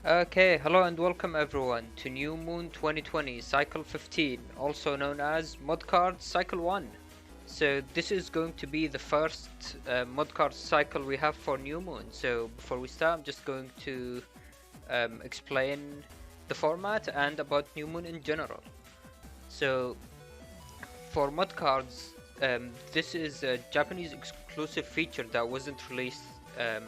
Okay, hello and welcome everyone to New Moon 2020 Cycle 15, also known as Modcard Cycle 1. So this is going to be the first Modcard cycle we have for New Moon. So before we start, I'm just going to explain the format and about New Moon in general. So for Modcards, this is a Japanese exclusive feature that wasn't released um,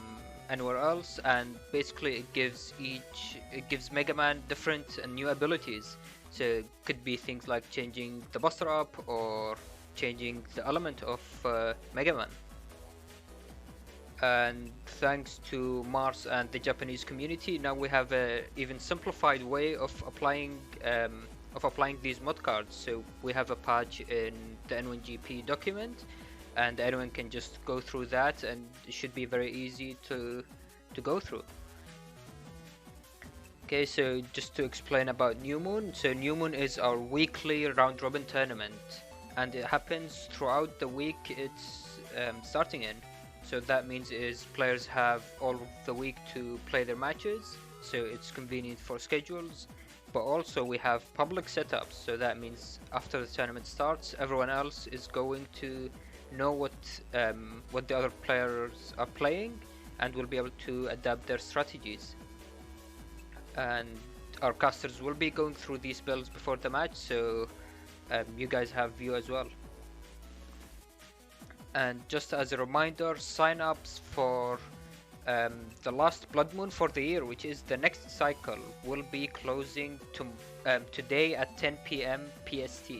anywhere else, and basically it gives Mega Man different and new abilities. So it could be things like changing the buster up or changing the element of Mega Man. And thanks to Mars and the Japanese community, now we have a even simplified way of applying these mod cards. So we have a patch in the N1GP document, and anyone can just go through that, and it should be very easy to go through. Okay, so just to explain about New Moon. So New Moon is our weekly round robin tournament, and it happens throughout the week it's starting in. So that means is players have all of the week to play their matches, so it's convenient for schedules. But also we have public setups, so that means after the tournament starts, everyone else is going to know what the other players are playing, and will be able to adapt their strategies. And our casters will be going through these builds before the match, so you guys have view as well. And just as a reminder, sign-ups for the last Blood Moon for the year, which is the next cycle, will be closing today at 10 p.m. PST.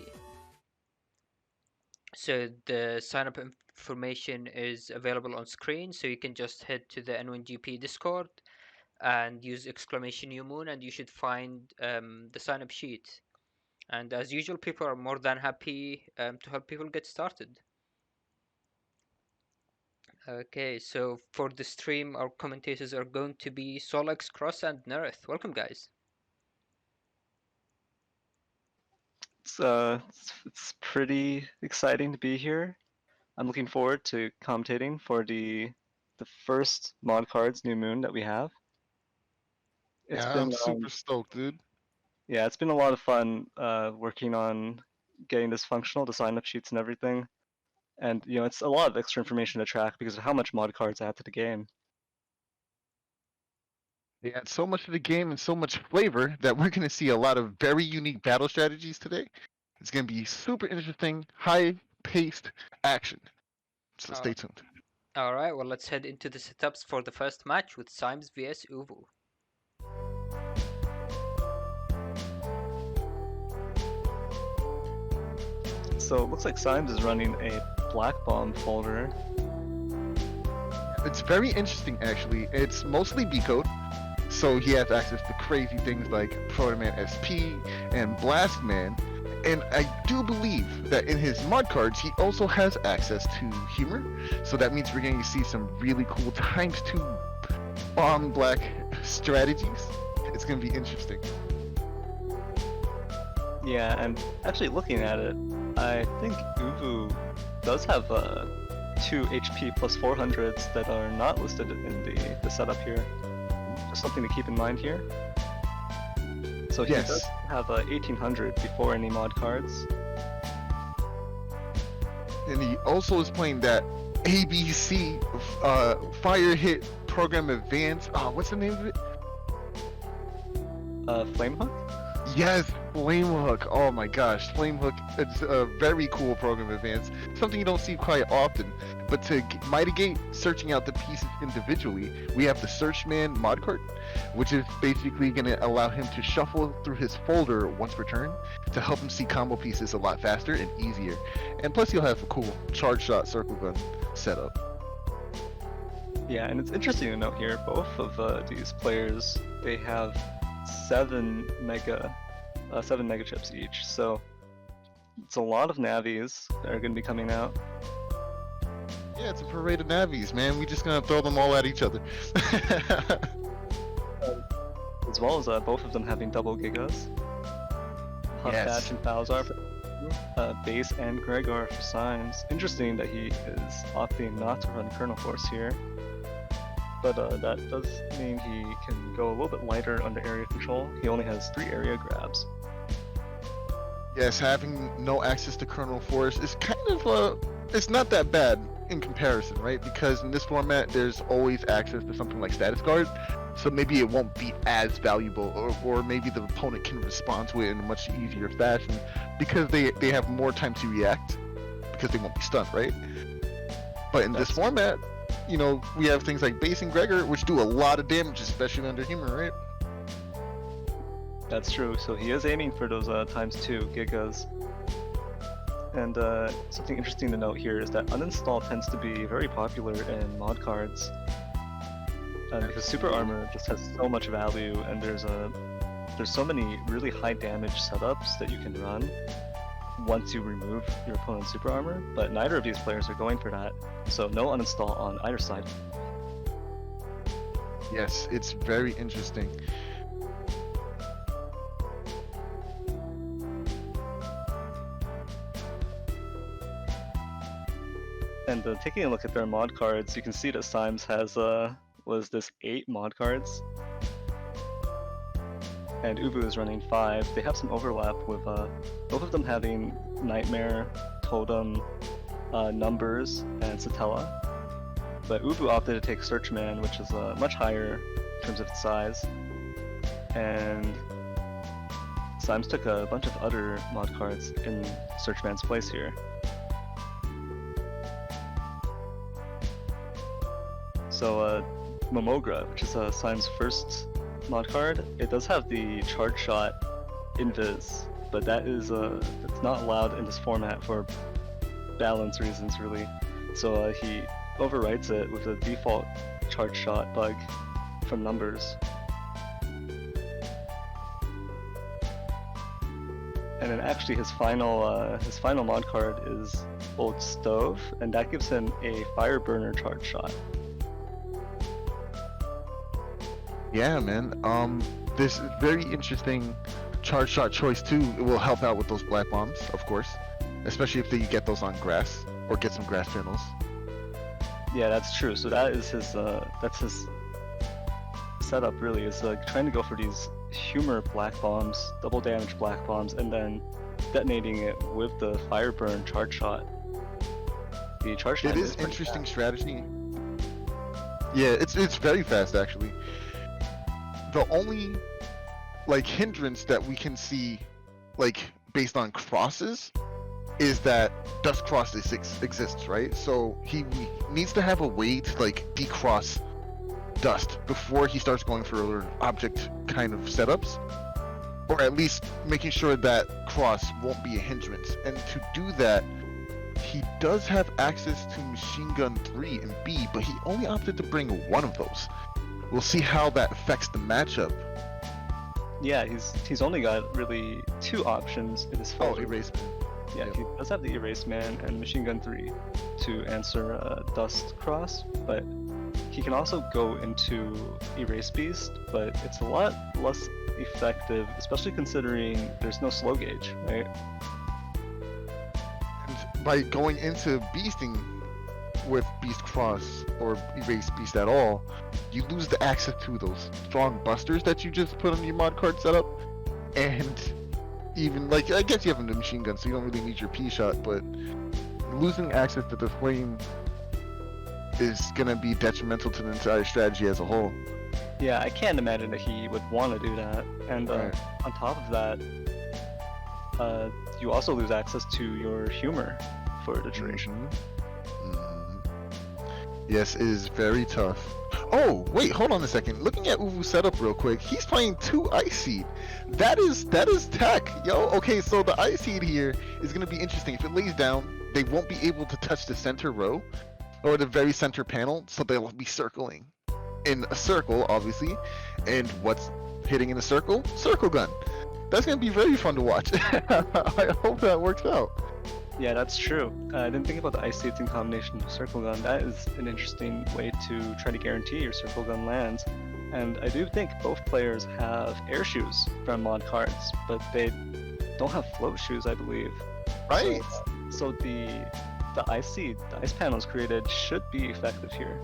So the sign-up information is available on screen, so you can just head to the N1GP Discord and use exclamation New Moon, and you should find the sign-up sheet. And as usual, people are more than happy to help people get started. Okay, so for the stream, our commentators are going to be SoulXCross and Neryth. Welcome, guys. It's pretty exciting to be here. I'm looking forward to commentating for the first mod cards New Moon that we have. It's Yeah, been I'm super stoked, dude. yeah, it's been a lot of fun working on getting this functional, the sign up sheets and everything. And it's a lot of extra information to track because of how much mod cards add to the game. They add so much to the game and so much flavor that we're going to see a lot of very unique battle strategies today. It's going to be super interesting, high-paced action. So stay tuned. Alright, well, let's head into the setups for the first match with Symes vs Uvu. So it looks like Symes is running a Black Bomb folder. It's very interesting, actually. It's mostly B code, so he has access to crazy things like Protoman SP and Blastman. And I do believe that in his mod cards, he also has access to humor. So that means we're going to see some really cool ×2 bomb black strategies. It's going to be interesting. Yeah, and actually looking at it, I think Uvu does have 2 HP plus 400s that are not listed in the setup here. Just something to keep in mind here. So he does have 1800 before any mod cards. And he also is playing that ABC Fire Hit Program Advance. What's the name of it? Flame Hook? Yes, Flame Hook. Oh my gosh, Flame Hook. It's a very cool program advance. Something you don't see quite often. But to mitigate searching out the pieces individually, we have the Searchman mod card, which is basically going to allow him to shuffle through his folder once per turn to help him see combo pieces a lot faster and easier. And plus, he'll have a cool charge shot circle gun setup. Yeah, and it's interesting to note here, both of these players, they have 7 mega chips each, so it's a lot of navies that are going to be coming out. Yeah, it's a parade of navies, man. We just gonna throw them all at each other. As well as both of them having double gigas. Huffbatch and Falzar for Base and Gregor for Symes. Interesting that he is opting not to run Kernel Force here. but that does mean he can go a little bit lighter under area control. He only has 3 area grabs. Yes, having no access to Kernel Force is kind of it's not that bad in comparison, right? Because in this format, there's always access to something like Status Guard, so maybe it won't be as valuable, or maybe the opponent can respond to it in a much easier fashion because they have more time to react because they won't be stunned, right? But in this format, you know, we have things like Base and Gregor, which do a lot of damage, especially under Humor, right? That's true. So he is aiming for those ×2 gigas. And something interesting to note here is that uninstall tends to be very popular in mod cards. Because Super Armor just has so much value, and there's so many really high damage setups that you can run once you remove your opponent's Super Armor, but neither of these players are going for that, so no uninstall on either side. Yes, it's very interesting. And taking a look at their mod cards, you can see that Symes has was this 8 mod cards, and Ubu is running 5. They have some overlap with both of them having Nightmare, Totem, Numbers, and Satella. But Ubu opted to take Searchman, which is much higher in terms of its size. And Symes took a bunch of other mod cards in Searchman's place here. So Momogra, which is Symes' first mod card, it does have the Charge Shot Invis, but that is it's not allowed in this format for balance reasons, really. So he overwrites it with a default Charge Shot bug from Numbers. And then actually his final mod card is Old Stove, and that gives him a Fire Burner Charge Shot. Yeah, man. This very interesting charge shot choice too. It will help out with those black bombs, of course, especially if you get those on grass or get some grass panels. Yeah, that's true. So that is his that's his setup really, is trying to go for these humor black bombs, double damage black bombs, and then detonating it with the fire burn charge shot. The charge shot is interesting strategy. Yeah, it's very fast actually. The only like hindrance that we can see, like based on crosses, is that dust crosses exists, right? So he needs to have a way to like decross dust before he starts going for object kind of setups, or at least making sure that cross won't be a hindrance. And to do that, he does have access to Machine Gun 3 and B, but he only opted to bring one of those. We'll see how that affects the matchup. Yeah, he's only got really 2 options in his phone. Oh, Erase Man. Yeah, he does have the Erase Man and Machine Gun 3 to answer Dust Cross, but he can also go into Erase Beast, but it's a lot less effective, especially considering there's no slow gauge, right? And by going into Beasting with Beast Cross or Erase Beast at all, you lose the access to those strong busters that you just put on your mod card setup, and even like I guess you have a machine gun, so you don't really need your P shot, but losing access to the flame is gonna be detrimental to the entire strategy as a whole. Yeah, I can't imagine that he would want to do that. And Right. on top of that, you also lose access to your humor for the duration. Yes, it is very tough. Oh, wait, hold on a second. Looking at Uvu's setup real quick, he's playing 2 Ice Seed. That is tech, yo. Okay, so the Ice Seed here is gonna be interesting. If it lays down, they won't be able to touch the center row or the very center panel, so they'll be circling in a circle, obviously. And what's hitting in a circle? Circle gun. That's gonna be very fun to watch. I hope that works out. Yeah, that's true. I didn't think about the Ice Seeds in combination with Circle Gun. That is an interesting way to try to guarantee your Circle Gun lands. And I do think both players have air shoes from mod cards, but they don't have float shoes, I believe. Right. So the Ice Seed, the Ice panels created should be effective here.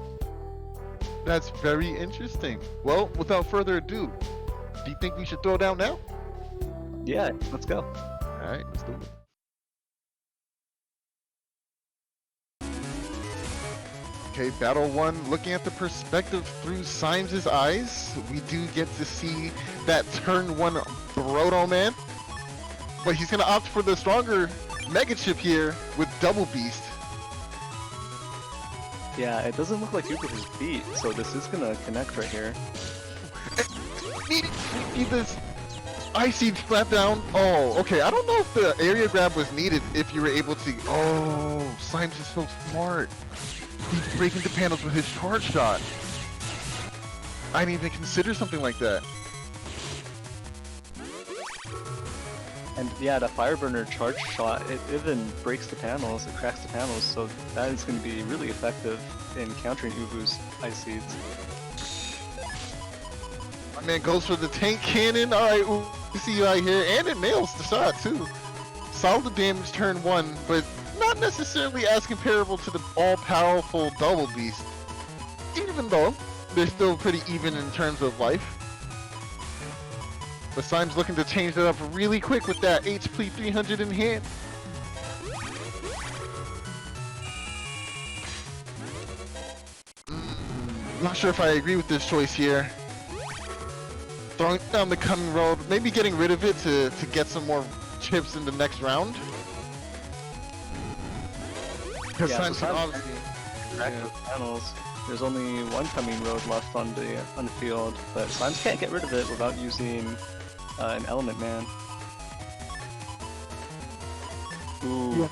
That's very interesting. Well, without further ado, do you think we should throw down now? Yeah, let's go. Alright, let's do it. Okay, Battle 1, looking at the perspective through Symes' eyes, we do get to see that turn 1 Broto Man. But he's gonna opt for the stronger Mega Chip here with Double Beast. Yeah, it doesn't look like Uber is beat, so this is gonna connect right here. Need this Icy slap down. Oh, okay. I don't know if the area grab was needed if you were able to. Oh, Symes is so smart. He's breaking the panels with his charge shot. I didn't even consider something like that. And yeah, the Fireburner charge shot, it even breaks the panels, it cracks the panels, so that is going to be really effective in countering Uvu's Ice Seeds. My man goes for the tank cannon. Alright, we see you out here. And it nails the shot too. Solid damage turn 1, but not necessarily as comparable to the all-powerful Double Beast. Even though they're still pretty even in terms of life. But Symes looking to change that up really quick with that HP 300 in hand. Not sure if I agree with this choice here. Throwing down the coming road, maybe getting rid of it to get some more chips in the next round. Because Yeah, Symes so can Symes obviously crack those panels. There's only one coming road left on the field, but Symes can't get rid of it without using an Element Man. Ooh. Yeah.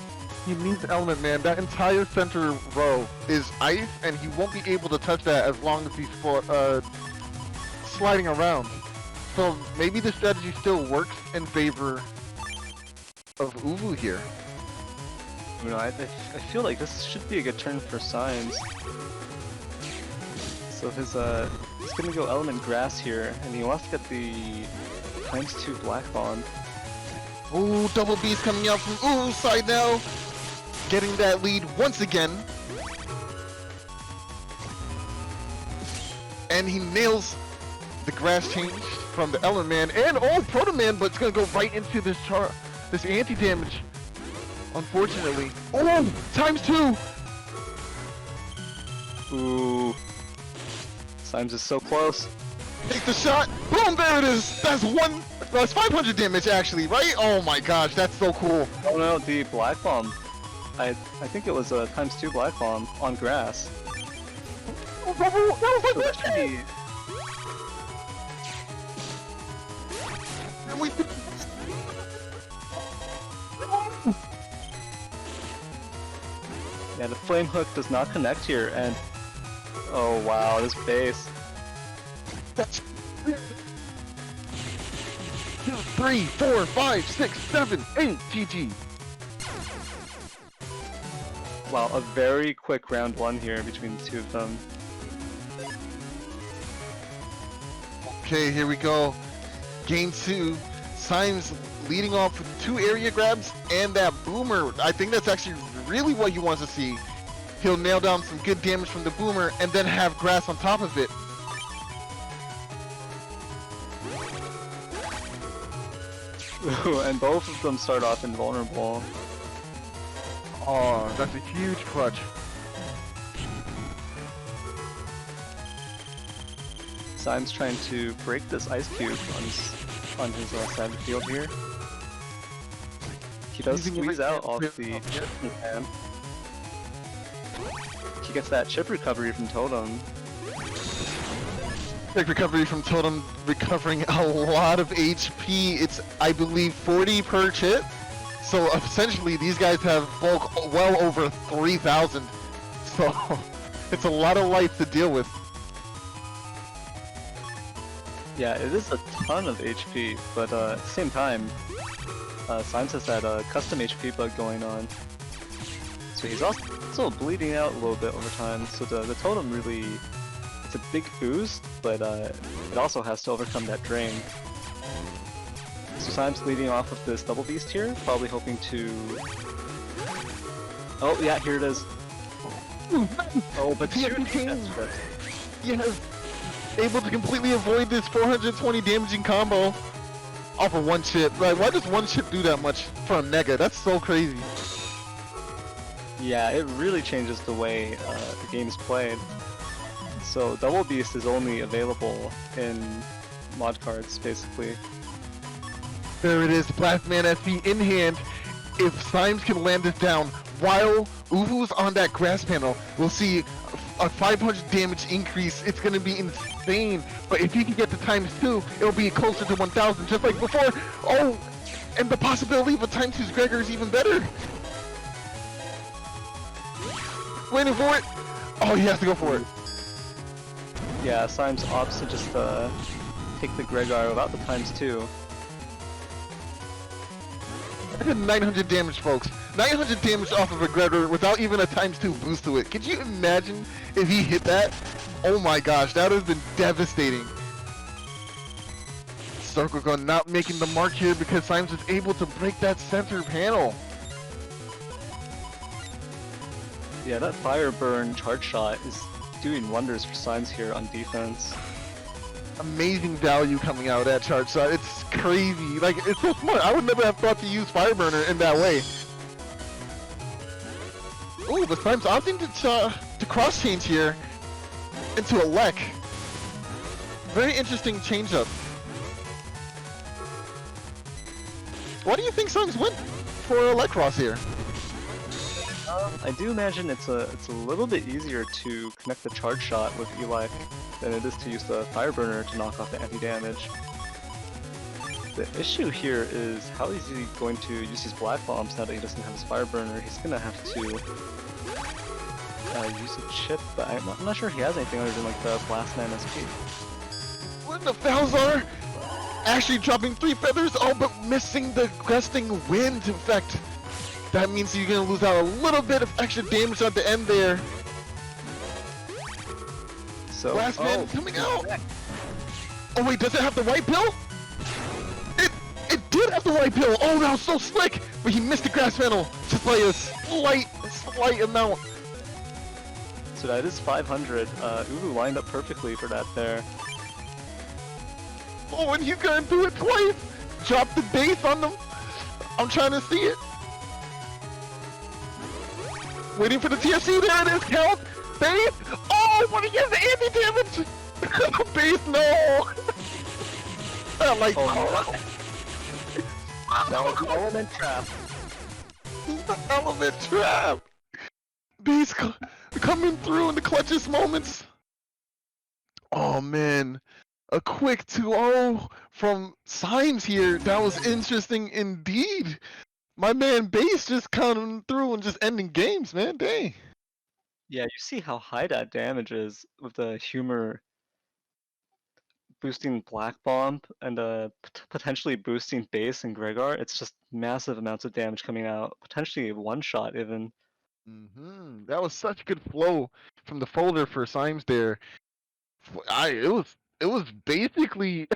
He needs Element Man. That entire center row is ice, and he won't be able to touch that as long as he's sliding around. So maybe the strategy still works in favor of Uvu here. You know, I feel like this should be a good turn for Symes. So he's gonna go Element Grass here, and he wants to get the ×2 Black Bond. Ooh, Double Beast coming out from Ooh side now. Getting that lead once again. And he nails the grass change from the Element Man and Proto Man, but it's gonna go right into this anti-damage. Unfortunately. Oh, ×2! Ooh. Symes is so close. Take the shot. Boom, there it is. That's 500 damage actually, right? Oh my gosh, that's so cool. Oh no, the Black Bomb. I think it was a ×2 Black Bomb on grass. Oh, that was like So that should be... Yeah, the Flame Hook does not connect here, and... Oh wow, this base. 3, 4, 5, 6, 7, 8, GG. Wow, a very quick round 1 here between the two of them. Okay, here we go. Game 2. Symes leading off with 2 area grabs and that boomer. I think that's actually really what you want to see. He'll nail down some good damage from the boomer and then have grass on top of it. And both of them start off invulnerable. Oh, that's a huge clutch. Symes trying to break this Ice Cube on his side of the field here. He does squeeze out off the chip in his hand. He gets that chip recovery from Totem. Quick recovery from Totem, recovering a lot of HP. It's, I believe, 40 per chip. So essentially, these guys have bulk well over 3,000. So it's a lot of life to deal with. Yeah, it is a ton of HP, but at the same time, Symes has that custom HP bug going on. So he's also bleeding out a little bit over time, so the Totem really... It's a big boost, but it also has to overcome that drain. So Symes leading off with this Double Beast here, probably hoping to... Oh yeah, here it is. Oh, but two Yes! Able to completely avoid this 420 damaging combo off of one chip. Like, why does one chip do that much for a Nega? That's so crazy. Yeah, it really changes the way the game is played. So Double Beast is only available in mod cards, basically. There it is, Blast Man SP in hand. If Symes can land this down while Uvu's on that grass panel, we'll see a 500 damage increase. It's going to be insane. But if he can get to ×2, it'll be closer to 1,000, just like before. Oh, and the possibility of a ×2's Gregor is even better. Waiting for it. Oh, he has to go for it. Yeah, Symes opts to just take the Gregor without the ×2. I did 900 damage, folks. 900 damage off of a Gregor without even a ×2 boost to it. Could you imagine if he hit that? Oh my gosh, that would have been devastating. Circle Gun not making the mark here because Symes is able to break that center panel. Yeah, that Fire Burn charge shot is doing wonders for Symes here on defense. Amazing value coming out of that charge shot. It's crazy. Like, it's so smart. I would never have thought to use Fireburner in that way. Ooh, but Symes opting to cross change here into a Lek. Very interesting change up. Why do you think Symes went for a Lek cross here? I do imagine it's a little bit easier to connect the charge shot with Elec than it is to use the Fireburner to knock off the anti-damage. The issue here is how is he going to use his Black Bombs now that he doesn't have his Fireburner? He's gonna have to use a chip, but I'm not sure if he has anything other than like the Blast 9 SP. What the Falzar? Actually dropping 3 feathers, oh, but missing the Cresting Wind effect. That means you're gonna lose out a little bit of extra damage at the end there. So, Blast Man coming out! Oh wait, does it have the white pill? It did have the white pill! Oh, that was so slick! But he missed the grass panel just by a slight amount. So that is 500. Uvu lined up perfectly for that there. Oh, and he's gonna do it twice! Drop the base on them! I'm trying to see it. Waiting for the TFC, there it is, count! Base! Oh, but he gets the anti-damage! Base, no! I like That was an element trap. the element trap! Base coming through in the clutchest moments! Oh man, a quick 2-0 from Symes here. That was interesting indeed. My man Base just coming through and just ending games, man. Dang. Yeah, you see how high that damage is with the humor boosting Black Bomb and potentially boosting Base and Gregor. It's just massive amounts of damage coming out, potentially one shot even. That was such good flow from the folder for Symes there. It was basically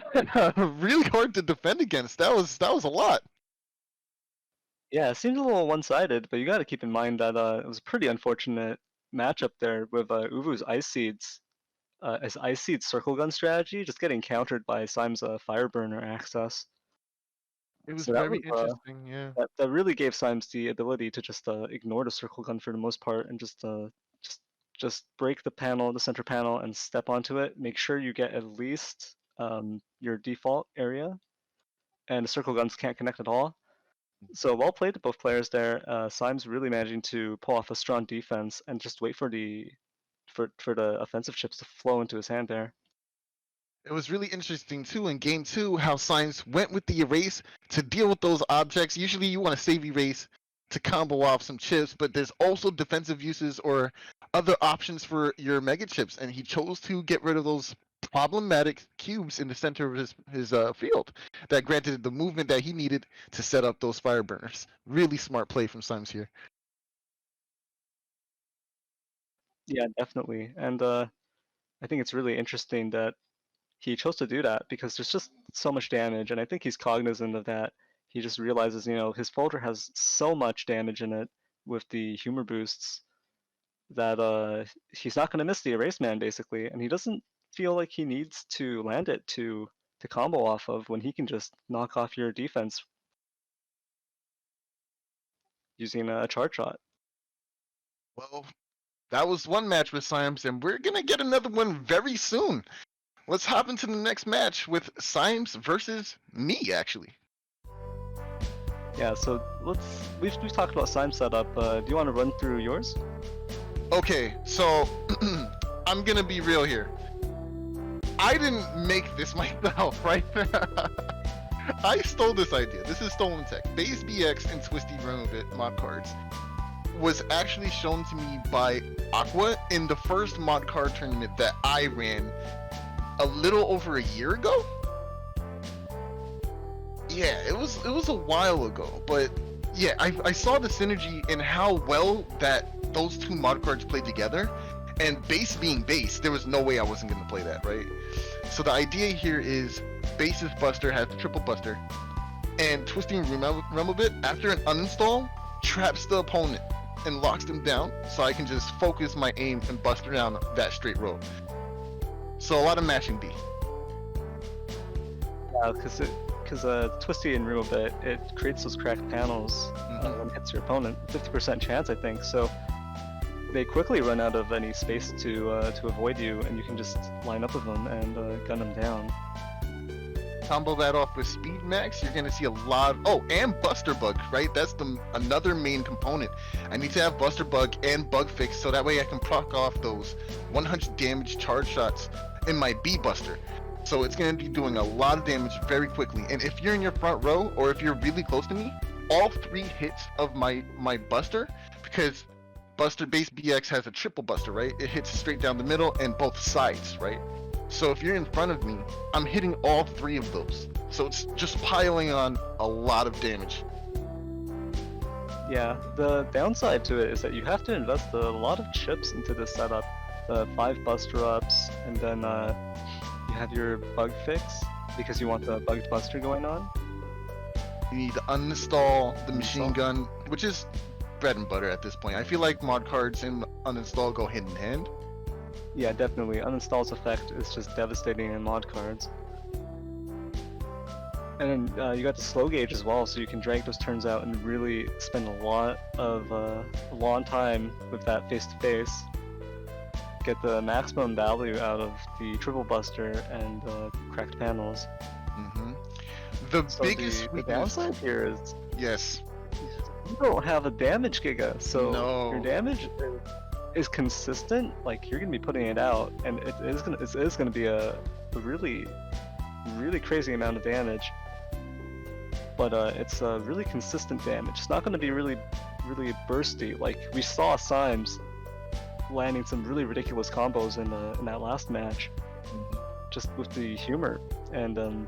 really hard to defend against. That was a lot. Yeah, it seems a little one-sided, but you got to keep in mind that it was a pretty unfortunate matchup there with Uvu's Ice Seeds. His Ice Seeds Circle Gun strategy just getting countered by Symes' Fireburner access. It was So that very was, interesting, yeah. That really gave Symes the ability to just ignore the Circle Gun for the most part and just break the panel, the center panel, and step onto it. Make sure you get at least your default area, and the Circle Guns can't connect at all. So well played to both players there. Symes really managing to pull off a strong defense and just wait for the offensive chips to flow into his hand there. It was really interesting too in game 2 how Symes went with the erase to deal with those objects. Usually you want to save erase to combo off some chips, but there's also defensive uses or other options for your mega chips, and he chose to get rid of those problematic cubes in the center of his field that granted the movement that he needed to set up those fire burners. Really smart play from Symes here. Yeah, definitely. And I think it's really interesting that he chose to do that because there's just so much damage, and I think he's cognizant of that. He just realizes, his folder has so much damage in it with the humor boosts that he's not going to miss the Erase Man basically, and he doesn't feel like he needs to land it to combo off of when he can just knock off your defense using a charge shot. Well, that was one match with Symes, and we're gonna get another one very soon. Let's hop into the next match with Symes versus me, actually. Yeah, so we've talked about Symes setup. Do you want to run through yours? Okay, so I'm gonna be real here. I didn't make this myself, right? I stole this idea. This is stolen tech. Base BX and Twisty Removit mod cards was actually shown to me by Aqua in the first mod card tournament that I ran a little over a year ago. Yeah, it was a while ago, but yeah, I saw the synergy in how well that those two mod cards played together, and base being base, there was no way I wasn't going to play that, right? So the idea here is base's Buster has the triple Buster, and Twisting Removit, after an uninstall, traps the opponent and locks them down, so I can just focus my aim and Buster down that straight row. So a lot of matching B. Yeah, because Twisty and Removit, it creates those cracked panels when it hits your opponent. 50% chance, I think. So they quickly run out of any space to avoid you, and you can just line up with them and gun them down. Combo that off with Speed Max, you're gonna see a lot. Oh, and Buster Bug, right? That's another main component. I need to have Buster Bug and Bug Fix, so that way I can proc off those 100 damage charge shots in my B Buster. So it's gonna be doing a lot of damage very quickly. And if you're in your front row, or if you're really close to me, all 3 hits of my Buster, because Buster Base BX has a triple Buster, right? It hits straight down the middle and both sides, right? So if you're in front of me, I'm hitting all 3 of those. So it's just piling on a lot of damage. Yeah, the downside to it is that you have to invest a lot of chips into this setup. The 5 Buster Ups, and then you have your Bug Fix, because you want the Bugged Buster going on. You need to uninstall the machine gun, which is bread and butter at this point. I feel like mod cards and uninstall go hand in hand. Yeah, definitely. Uninstall's effect is just devastating in mod cards. And then you got the slow gauge as well, so you can drag those turns out and really spend a long time with that face to face. Get the maximum value out of the triple buster and cracked panels. The So biggest the weakness. downside here is Yes. you don't have a damage giga, so No. your damage is consistent. Like you're gonna be putting it out, and it is gonna be a really crazy amount of damage. But it's a really consistent damage. It's not gonna be really bursty. Like we saw Symes landing some really ridiculous combos in that last match, just with the humor. And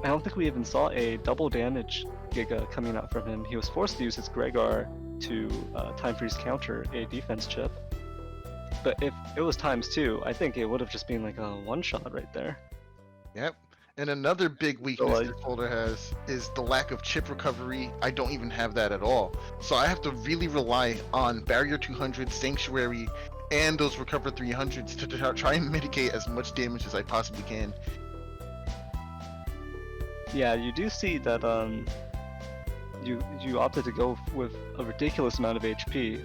I don't think we even saw a double damage giga coming out from him. He was forced to use his Gregar to time freeze counter a defense chip. But if it was ×2, I think it would have just been like a one shot right there. Yep. And another big weakness like- this folder has is the lack of chip recovery. I don't even have that at all. So I have to really rely on Barrier 200, Sanctuary, and those Recover 300s to try and mitigate as much damage as I possibly can. Yeah, you do see that you opted to go with a ridiculous amount of HP,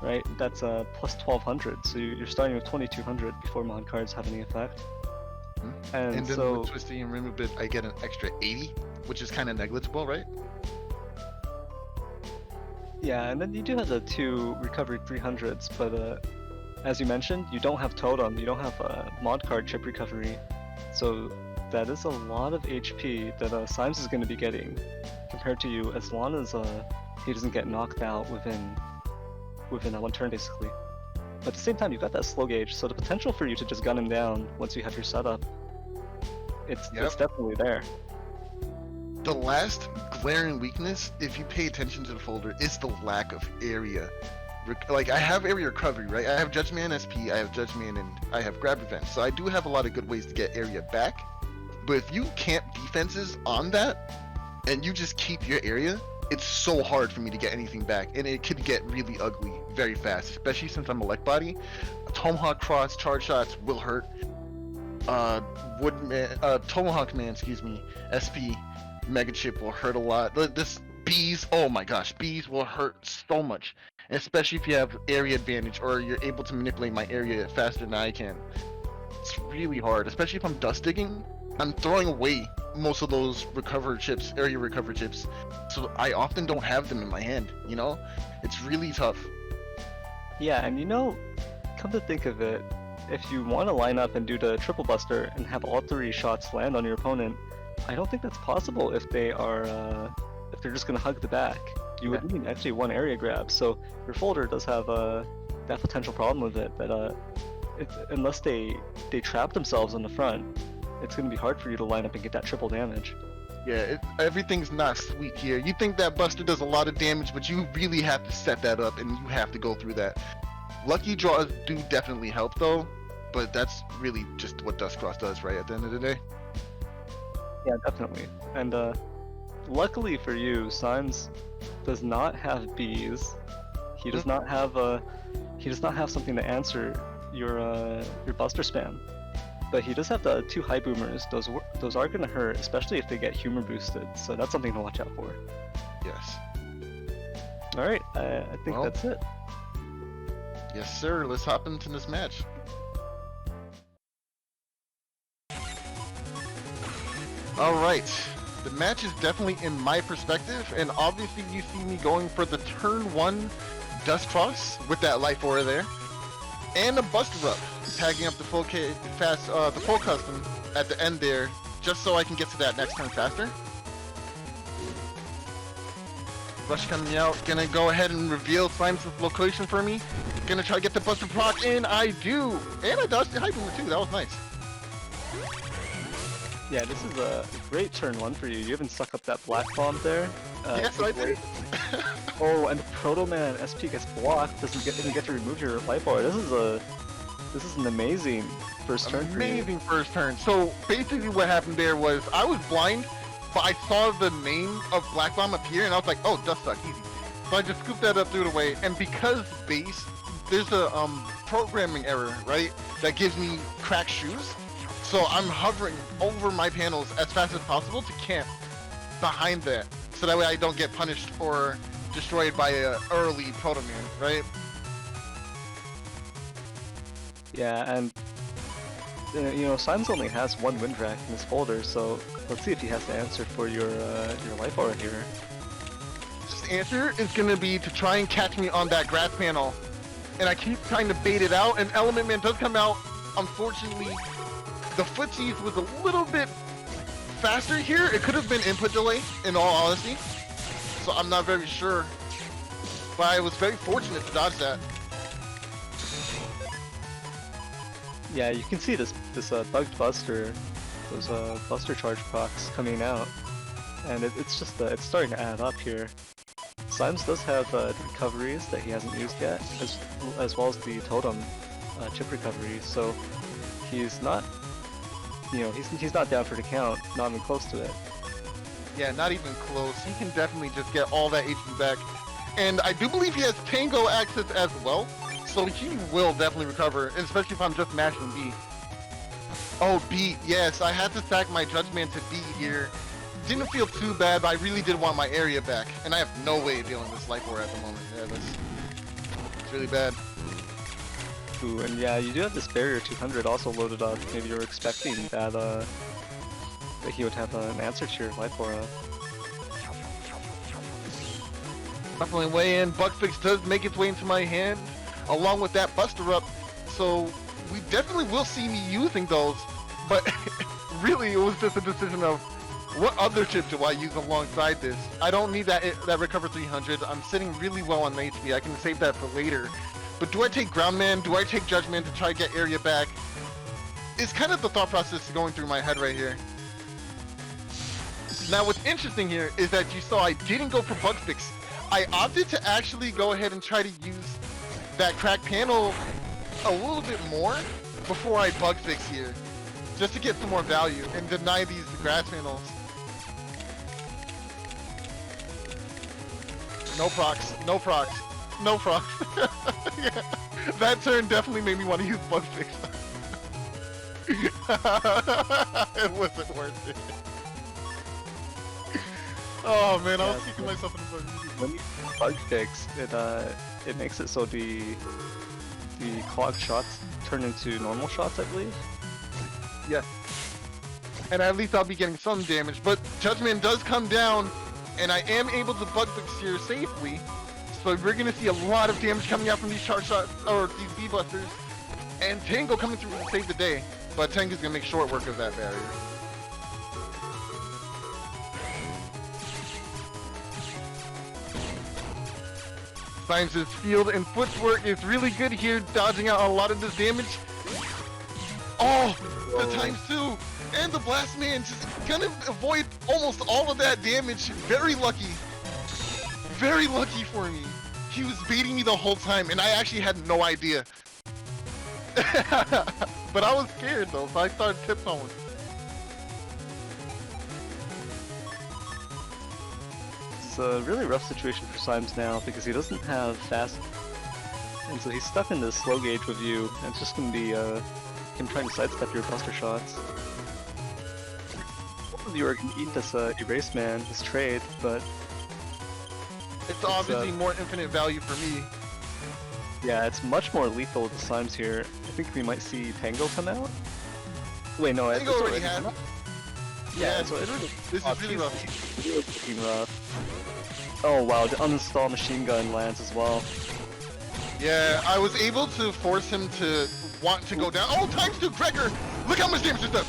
right? That's plus 1200, so you're starting with 2200 before mod cards have any effect. And And then so with Twisty and Remove Bit, I get an extra 80, which is kind of negligible, right? yeah, and then you do have the 2 recovery 300s, but as you mentioned, you don't have totem, you don't have mod card chip recovery, so that is a lot of HP that Symes is going to be getting compared to you, as long as he doesn't get knocked out within one turn basically. But at the same time, you've got that slow gauge, so the potential for you to just gun him down once you have your setup, it's definitely there. The last glaring weakness, if you pay attention to the folder, is the lack of area. Like, I have area recovery, right? I have Judgment SP, I have Judgment, and I have Grab Revenge. So I do have a lot of good ways to get area back. But if you camp defenses on that, and you just keep your area, it's so hard for me to get anything back, and it could get really ugly very fast, especially since I'm a Elect Body. Tomahawk Cross charge shots will hurt. Tomahawk Man, excuse me, SP Mega Chip will hurt a lot. This bees, oh my gosh, bees will hurt so much, especially if you have area advantage or you're able to manipulate my area faster than I can. It's really hard, especially if I'm dust digging. I'm throwing away most of those recover chips, area recover chips, so I often don't have them in my hand, you know? It's really tough. Yeah, and you know, come to think of it, if you want to line up and do the triple buster and have all 3 shots land on your opponent, I don't think that's possible if they are, if they're just going to hug the back. You would need actually 1 area grab, so your folder does have that potential problem with it, that unless they trap themselves on the front, it's going to be hard for you to line up and get that triple damage. Yeah, everything's not sweet here. You think that buster does a lot of damage, but you really have to set that up and you have to go through that. Lucky draws do definitely help though, but that's really just what SoulXCross does, right, at the end of the day? Yeah, definitely. And luckily for you, Symes does not have bees. He does not have something to answer your buster spam. But he does have the 2 high boomers. Those are gonna hurt, especially if they get humor boosted. So that's something to watch out for. Yes. All right, I think that's it. Yes, sir. Let's hop into this match. All right. The match is definitely in my perspective, and obviously you see me going for the turn 1 SoulXCross with that life aura there, and a buster up, tagging up the full the full custom at the end there, just so I can get to that next turn faster. Rush coming out, gonna go ahead and reveal Symes' location for me. Gonna try to get the buster proc, and I do! And I dodged the high boomer too, that was nice. Yeah, this is a great turn 1 for you. You even suck up that black bomb there. Yes, I did. Oh, and the Proto Man SP gets blocked. Doesn't get to remove your life bar. This is an amazing first turn. Amazing first turn. So basically, what happened there was I was blind, but I saw the name of Black Bomb appear, and I was like, "Oh, dust suck, easy." So I just scooped that up, threw it away, and because base, there's a programming error, right? That gives me cracked shoes. So I'm hovering over my panels as fast as possible to camp behind that, so that way I don't get punished or destroyed by an early Proto Man, right? Yeah, and you know, Symes only has 1 wind rack in his folder, so let's see if he has to answer for your life aura here. His answer is gonna be to try and catch me on that grass panel, and I keep trying to bait it out, and Element Man does come out. Unfortunately, the footsies was a little bit faster here. It could have been input delay, in all honesty, so I'm not very sure, but I was very fortunate to dodge that. Yeah, you can see this bugged buster, those buster charge procs coming out, and it's just it's starting to add up here. Symes does have the recoveries that he hasn't used yet, as well as the totem chip recovery, so he's not, you know, he's not down for the count, not even close to it. Yeah, not even close. He can definitely just get all that HP back, and I do believe he has Tango access as well. So he will definitely recover, especially if I'm just mashing B. Oh, B, yes, I had to stack my Judgment to B here. Didn't feel too bad, but I really did want my area back. And I have no way of dealing with this life aura at the moment. Yeah, it's really bad. Ooh, and yeah, you do have this barrier 200 also loaded up. Maybe you were expecting that he would have an answer to your life aura. Definitely way in. Bugfix does make its way into my hand, along with that buster up, so we definitely will see me using those, but really it was just a decision of what other chip do I use alongside this. I don't need that recover 300. I'm sitting really well on HP. I can save that for later, but do I take Groundman? Do I take Judgment to try to get area back? It's kind of the thought process going through my head right here. Now what's interesting here is that you saw I didn't go for Bugfix. I opted to actually go ahead and try to use that crack panel a little bit more before I bug fix here, just to get some more value and deny these grass panels. No procs. No procs. No procs. Yeah. That turn definitely made me want to use bug fix. It wasn't worth it. Oh man, I was kicking myself in the butt. When you bug fix, it makes it so the clogged shots turn into normal shots, I believe. Yeah. And at least I'll be getting some damage, but Judgment does come down, and I am able to bug fix here safely. So we're gonna see a lot of damage coming out from these charge shots, or these B-busters. And Tango coming through to save the day, but Tango's gonna make short work of that barrier. Symes' field and footwork is really good here, dodging out a lot of this damage. Oh, the ×2 and the Blast Man just gonna avoid almost all of that damage. Very lucky. Very lucky for me. He was baiting me the whole time, and I actually had no idea. But I was scared though, so I started tiptoeing. It's a really rough situation for Symes now because he doesn't have fast, and so he's stuck in this slow gauge with you, and it's just gonna be him trying to sidestep your buster shots. Both of you are gonna eat this Erase Man, this trade, but it's obviously more infinite value for me. Yeah, it's much more lethal with the Symes here. I think we might see Tango come out. Wait, no, Tango already has. Yeah, so this is really rough. Really freaking rough. Oh wow, the uninstall machine gun lands as well. Yeah, I was able to force him to want to go down. Oh, ×2 Gregor! Look how much damage this does!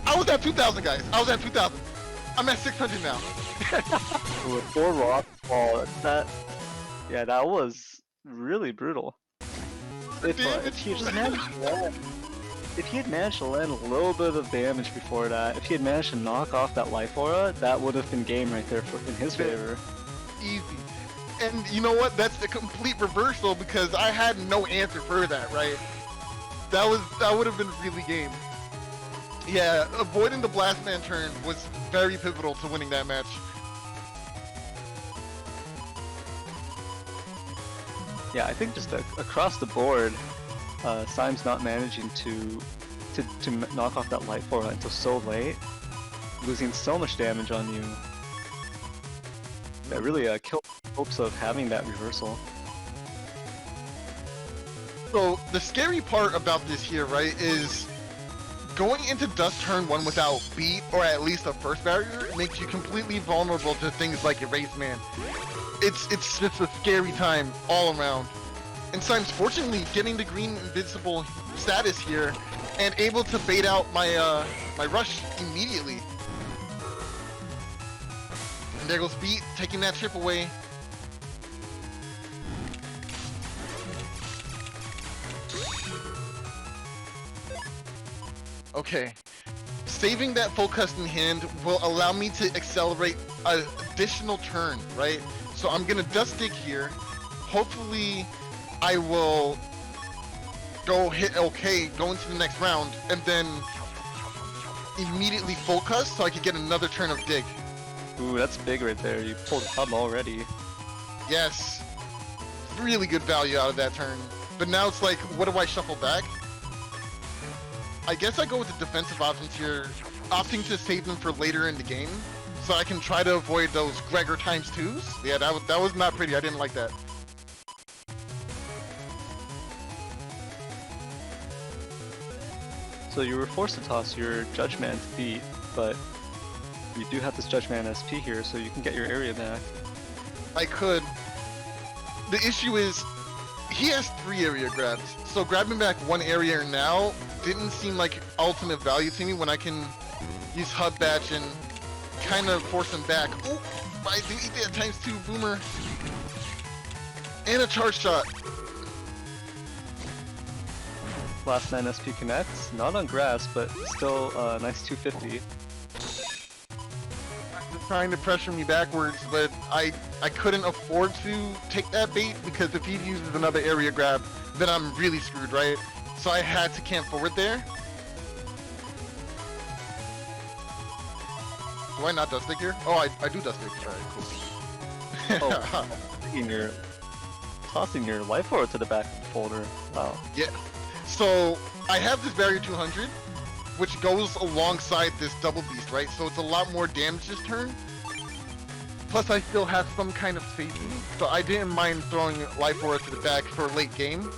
I was at 2,000, guys. I was at 2,000. I'm at 600 now. With 4 rocks, yeah, that was really brutal. If he had managed to land a little bit of damage before that, if he had managed to knock off that life aura, that would have been game right there in his favor. Easy. And you know what? That's the complete reversal because I had no answer for that, right? That would have been really game. Yeah, avoiding the Blast Man turn was very pivotal to winning that match. Yeah, I think just across the board, Symes not managing to knock off that life aura until so late, losing so much damage on you, that really killed hopes of having that reversal. So the scary part about this here, right, is going into Dust turn 1 without beat, or at least a first barrier, makes you completely vulnerable to things like Erase Man. It's just a scary time all around. And Symes fortunately getting the green invincible status here and able to bait out my my rush immediately. And there goes Beat taking that chip away. Okay. Saving that full custom hand will allow me to accelerate an additional turn, right? So I'm gonna Dust Dig here. Hopefully I will go hit OK, go into the next round, and then immediately full cust so I can get another turn of Dig. Ooh, that's big right there. You pulled hub already. Yes. Really good value out of that turn. But now it's like, what do I shuffle back? I guess I go with the defensive options here, opting to save them for later in the game, so I can try to avoid those Gregor ×2s. Yeah, that was not pretty. I didn't like that. So you were forced to toss your Judgment to beat, but you do have this Judgment SP here, so you can get your area back. I could. The issue is, he has 3 area grabs, so grabbing back 1 area now didn't seem like ultimate value to me when I can use Hub Batch and kind of force him back. Oh, I do eat that ×2 Boomer. And a charge shot. Last man SP connects, not on grass, but still nice 250. Trying to pressure me backwards, but I couldn't afford to take that bait because if he uses another area grab, then I'm really screwed, right? So I had to camp forward there. Do I not Dust Dig here? Oh, I do Dust Dig. Alright, Tossing your life orb to the back of the folder. Wow. Yeah. So I have this barrier 200, which goes alongside this double beast, right? So it's a lot more damage this turn. Plus, I still have some kind of safety, so I didn't mind throwing life aura to the back for late game.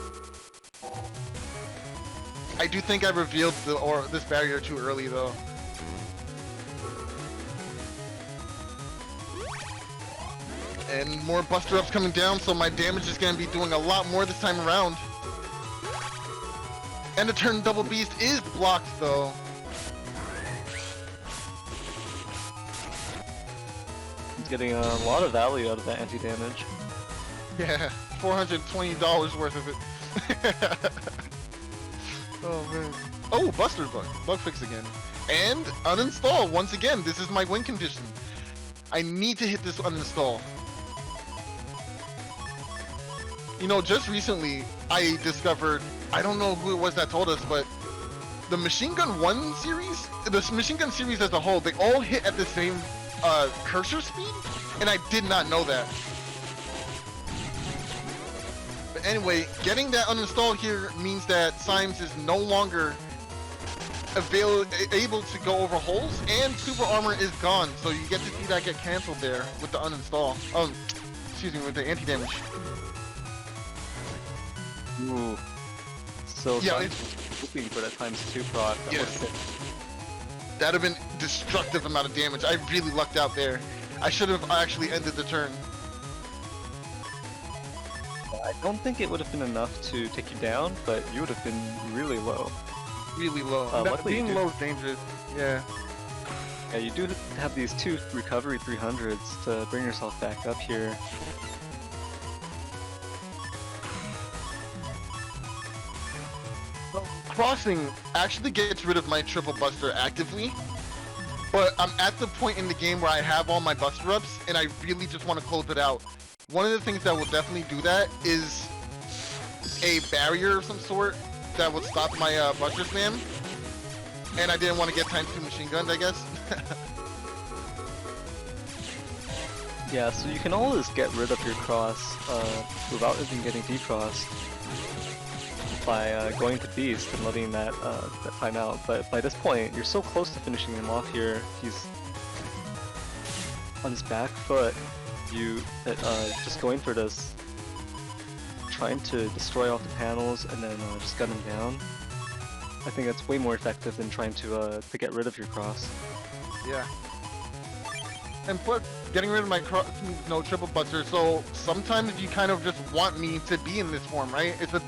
I do think I revealed this barrier too early, though. And more Buster Ups coming down, so my damage is going to be doing a lot more this time around. And the turn double beast is blocked, though. He's getting a lot of value out of that anti-damage. Yeah, $420 worth of it. Oh man. Oh, Buster's bug fix again. And uninstall once again. This is my win condition. I need to hit this uninstall. You know, just recently I discovered, I don't know who it was that told us, but the Machine Gun 1 series, the Machine Gun series as a whole, they all hit at the same cursor speed, and I did not know that. But anyway, getting that uninstall here means that Symes is no longer able to go over holes, and super armor is gone, so you get to see that get cancelled there with the uninstall. Excuse me, with the anti-damage. Ooh. So yeah, Symes was hoping for that ×2 proc. Yes. That'd have been destructive amount of damage. I really lucked out there. I should have actually ended the turn. I don't think it would have been enough to take you down, but you would have been really low. Really low. Luckily being low is dangerous. Yeah. Yeah, you do have these 2 recovery 300s to bring yourself back up here. Crossing actually gets rid of my triple buster actively, but I'm at the point in the game where I have all my buster ups and I really just want to close it out. One of the things that will definitely do that is a barrier of some sort that would stop my buster spam, and I didn't want to get ×2 machine gunned, I guess. Yeah, so you can always get rid of your cross without even getting decrossed by going to Beast and letting that time out. But by this point, you're so close to finishing him off here. He's on his back foot. Just going for this, trying to destroy off the panels and then just gun him down. I think that's way more effective than trying to get rid of your cross. Yeah. And plus, getting rid of my cross means no triple buster, so sometimes you kind of just want me to be in this form, right? It's a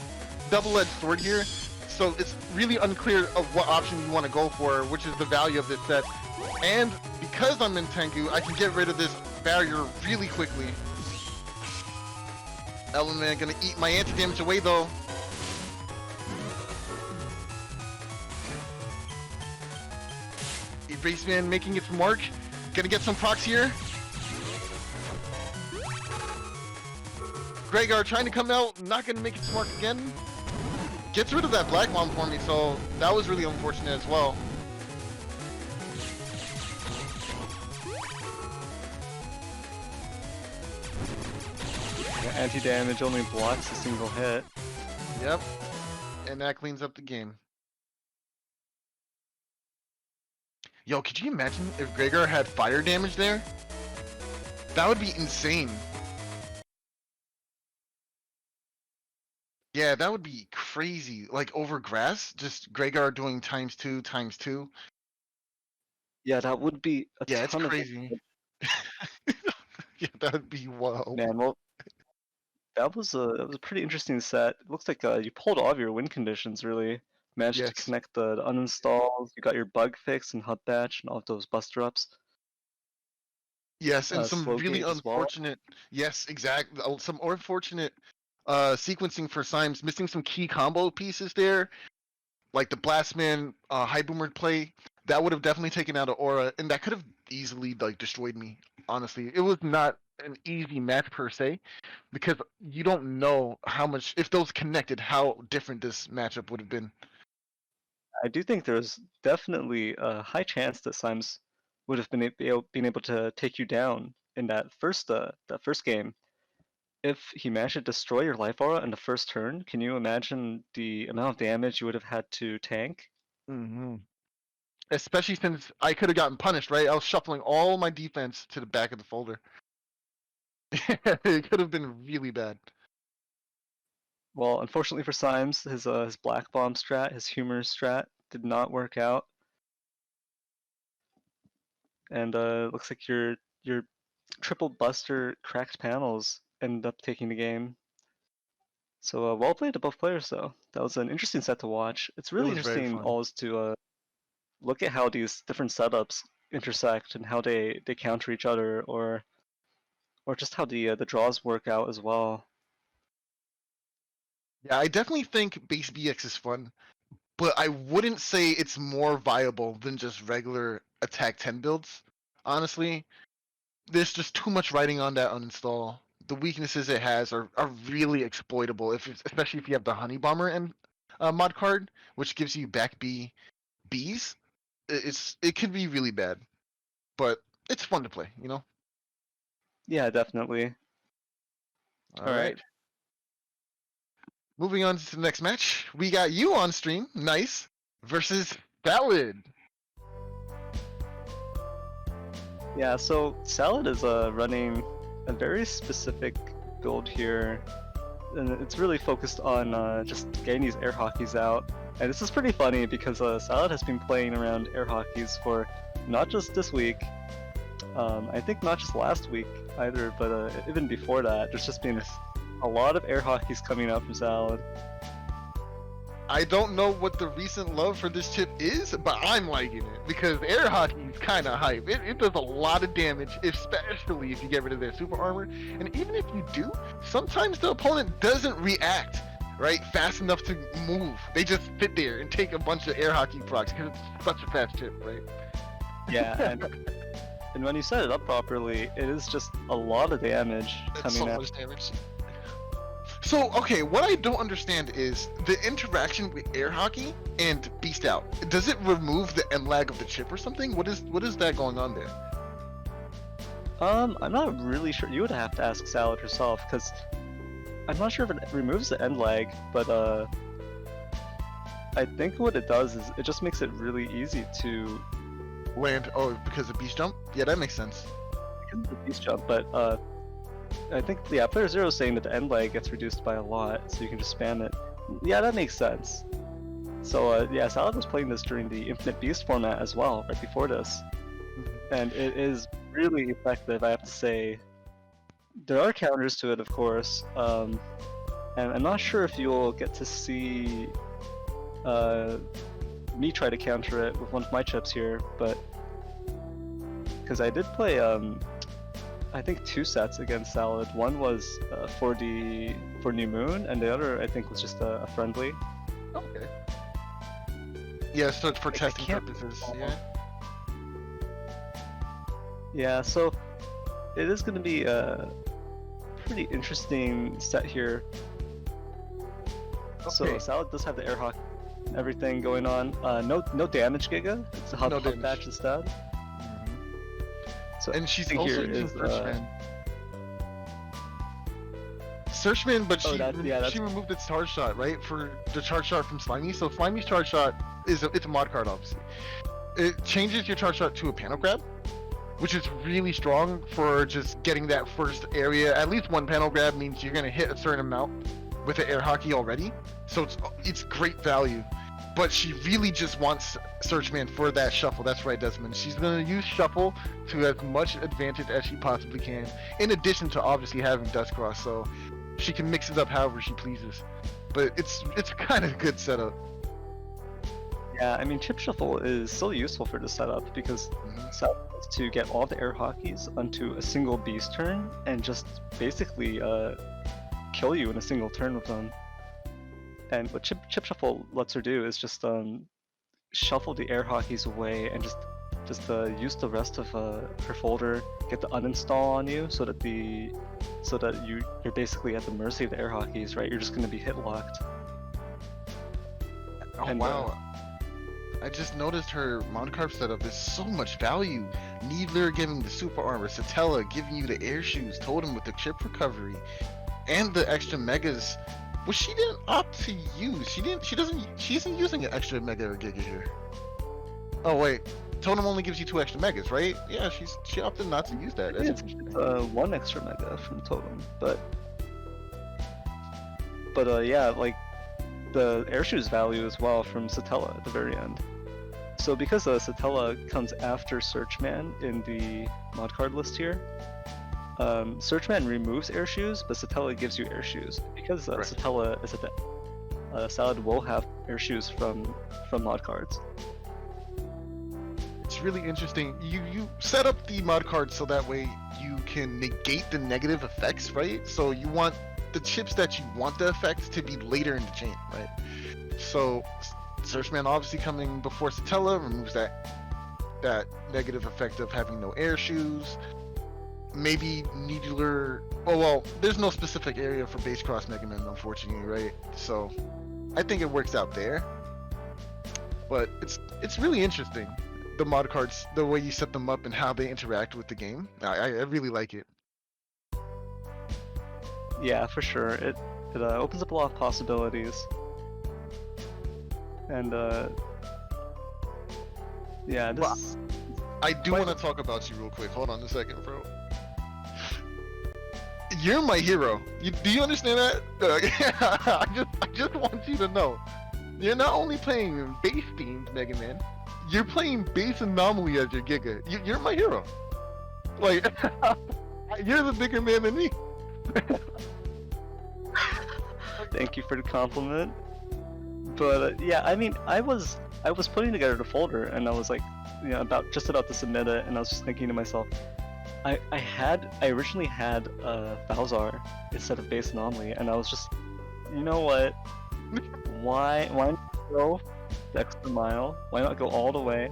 double-edged sword here, so it's really unclear of what option you want to go for, which is the value of this set. And because I'm in Tengu, I can get rid of this barrier really quickly. Element gonna eat my anti-damage away though. Erase Man making its mark. Gonna get some procs here. Gregar trying to come out, not gonna make its mark again. Gets rid of that Black Bomb for me, so that was really unfortunate as well. Anti-damage only blocks a single hit. Yep. And that cleans up the game. Yo, could you imagine if Gregar had fire damage there? That would be insane. Yeah, that would be crazy. Like over grass, just Gregar doing ×2. Yeah, that would be a Yeah, it's ton crazy. Yeah, that would be wow. Man, well, that was a pretty interesting set. It looks like you pulled all of your win conditions, really. Managed to connect the uninstalls, you got your bug fix and hut batch and all of those buster ups. Yes, and some slow really gate as well. unfortunate. Yes, exactly. Some unfortunate sequencing for Symes, missing some key combo pieces there, like the Blastman high boomer play. That would have definitely taken out an aura, and that could have easily like destroyed me. Honestly, it was not an easy match per se, because you don't know how much, if those connected, how different this matchup would have been. I do think there's definitely a high chance that Symes would have been able to take you down in that first game, if he managed to destroy your life aura in the first turn, can you imagine the amount of damage you would have had to tank? Mm-hmm. Especially since I could have gotten punished, right? I was shuffling all my defense to the back of the folder. It could have been really bad. Well, unfortunately for Symes, his black bomb strat, his humor strat, did not work out, and looks like your triple buster cracked panels ended up taking the game. So well played to both players, though. That was an interesting set to watch. It's really was very interesting fun. always to look at how these different setups intersect and how they counter each other, or just how the draws work out as well. Yeah, I definitely think base BX is fun, but I wouldn't say it's more viable than just regular attack 10 builds. Honestly, there's just too much writing on that uninstall. The weaknesses it has are really exploitable, especially if you have the Honey Bomber and mod card, which gives you back B Bs. It can be really bad, but it's fun to play, you know. Yeah, definitely. All right. Moving on to the next match, we got you on stream, nice, versus Salad. Yeah, so Salad is running a very specific build here, and it's really focused on just getting these air hockeys out. And this is pretty funny because Salad has been playing around air hockeys for not just this week, I think not just last week either, but even before that. There's just been a lot of air hockeys coming out from Salad. I don't know what the recent love for this chip is, but I'm liking it because air hockey is kind of hype. It does a lot of damage, especially if you get rid of their super armor. And even if you do, sometimes the opponent doesn't react right fast enough to move. They just sit there and take a bunch of air hockey procs because it's such a fast chip, right? Yeah, and when you set it up properly, it is just a lot of damage coming so out. much damage. So, okay, what I don't understand is the interaction with air hockey and beast out. Does it remove the end lag of the chip or something? What is that going on there? I'm not really sure. You would have to ask Salad herself, because I'm not sure if it removes the end lag, but I think what it does is it just makes it really easy to Land, because of beast jump? Yeah, that makes sense. the beast jump, but I think, yeah, player 0 is saying that the end lag gets reduced by a lot, so you can just spam it. Yeah, that makes sense. So yeah, Salad was playing this during the Infinite Beast format as well, right before this. And it is really effective, I have to say. There are counters to it, of course, and I'm not sure if you'll get to see me try to counter it with one of my chips here, but because I did play I think 2 sets against Salad. One was for New Moon, and the other I think was just a friendly. Okay. Yeah, so it's for testing purposes. Yeah. Yeah, so it is going to be a pretty interesting set here. Okay. So Salad does have the air hawk and everything going on. No damage Giga. It's a hub patch instead. So and she's also using Searchman. Searchman, but she removed its charge shot, right? For the charge shot from Slimy. So Slimy's charge shot it's a mod card, obviously. It changes your charge shot to a panel grab, which is really strong for just getting that first area. At least one panel grab means you're gonna hit a certain amount with the air hockey already. So it's great value. But she really just wants Searchman for that shuffle. That's right, Desmond. She's going to use shuffle to as much advantage as she possibly can, in addition to obviously having Dust Cross, so she can mix it up however she pleases. But it's kind of a good setup. Yeah, I mean, Chip Shuffle is so useful for this setup because Salad is to get all the air hockeys onto a single beast turn and just basically kill you in a single turn with them. And what Chip Shuffle lets her do is just shuffle the air hockeys away and just use the rest of her folder, get the uninstall on you, so that you're basically at the mercy of the air hockeys, right? You're just going to be hit locked. Oh, and, wow! I just noticed her Moncarp setup is so much value. Needler giving the super armor, Satella giving you the air shoes, Totem with the chip recovery, and the extra megas, which she didn't opt to use. She isn't using an extra mega or giga here. Oh wait, Totem only gives you 2 extra megas, right? Yeah, she opted not to use that. That's It's 1 extra mega from Totem, but yeah, like the airshoes value as well from Satella at the very end. So because Satella comes after Searchman in the mod card list here, Searchman removes airshoes, but Satella gives you airshoes. Because Right. Satella is at the Salad will have airshoes from mod cards. It's really interesting. You set up the mod card so that way you can negate the negative effects, right? So you want the chips that you want the effects to be later in the chain, right? So Searchman obviously coming before Satella removes that negative effect of having no air shoes. Maybe Needler. Oh well, there's no specific area for base cross Mega Man, unfortunately, right? So I think it works out there. But it's really interesting, the mod cards, the way you set them up and how they interact with the game. I really like it. Yeah, for sure. It opens up a lot of possibilities. And yeah, this. Well, I do want to talk about you real quick. Hold on a second, bro. You're my hero. Do you understand that? I just want you to know. You're not only playing base themed Mega Man, you're playing base anomaly as your Giga. You're my hero. Like, you're the bigger man than me. Thank you for the compliment. But yeah, I mean, I was putting together the folder, and I was like, you know, about to submit it, and I was just thinking to myself, I originally had Bowsar instead of base anomaly, and I was just, you know what? Why not go the extra mile? Why not go all the way?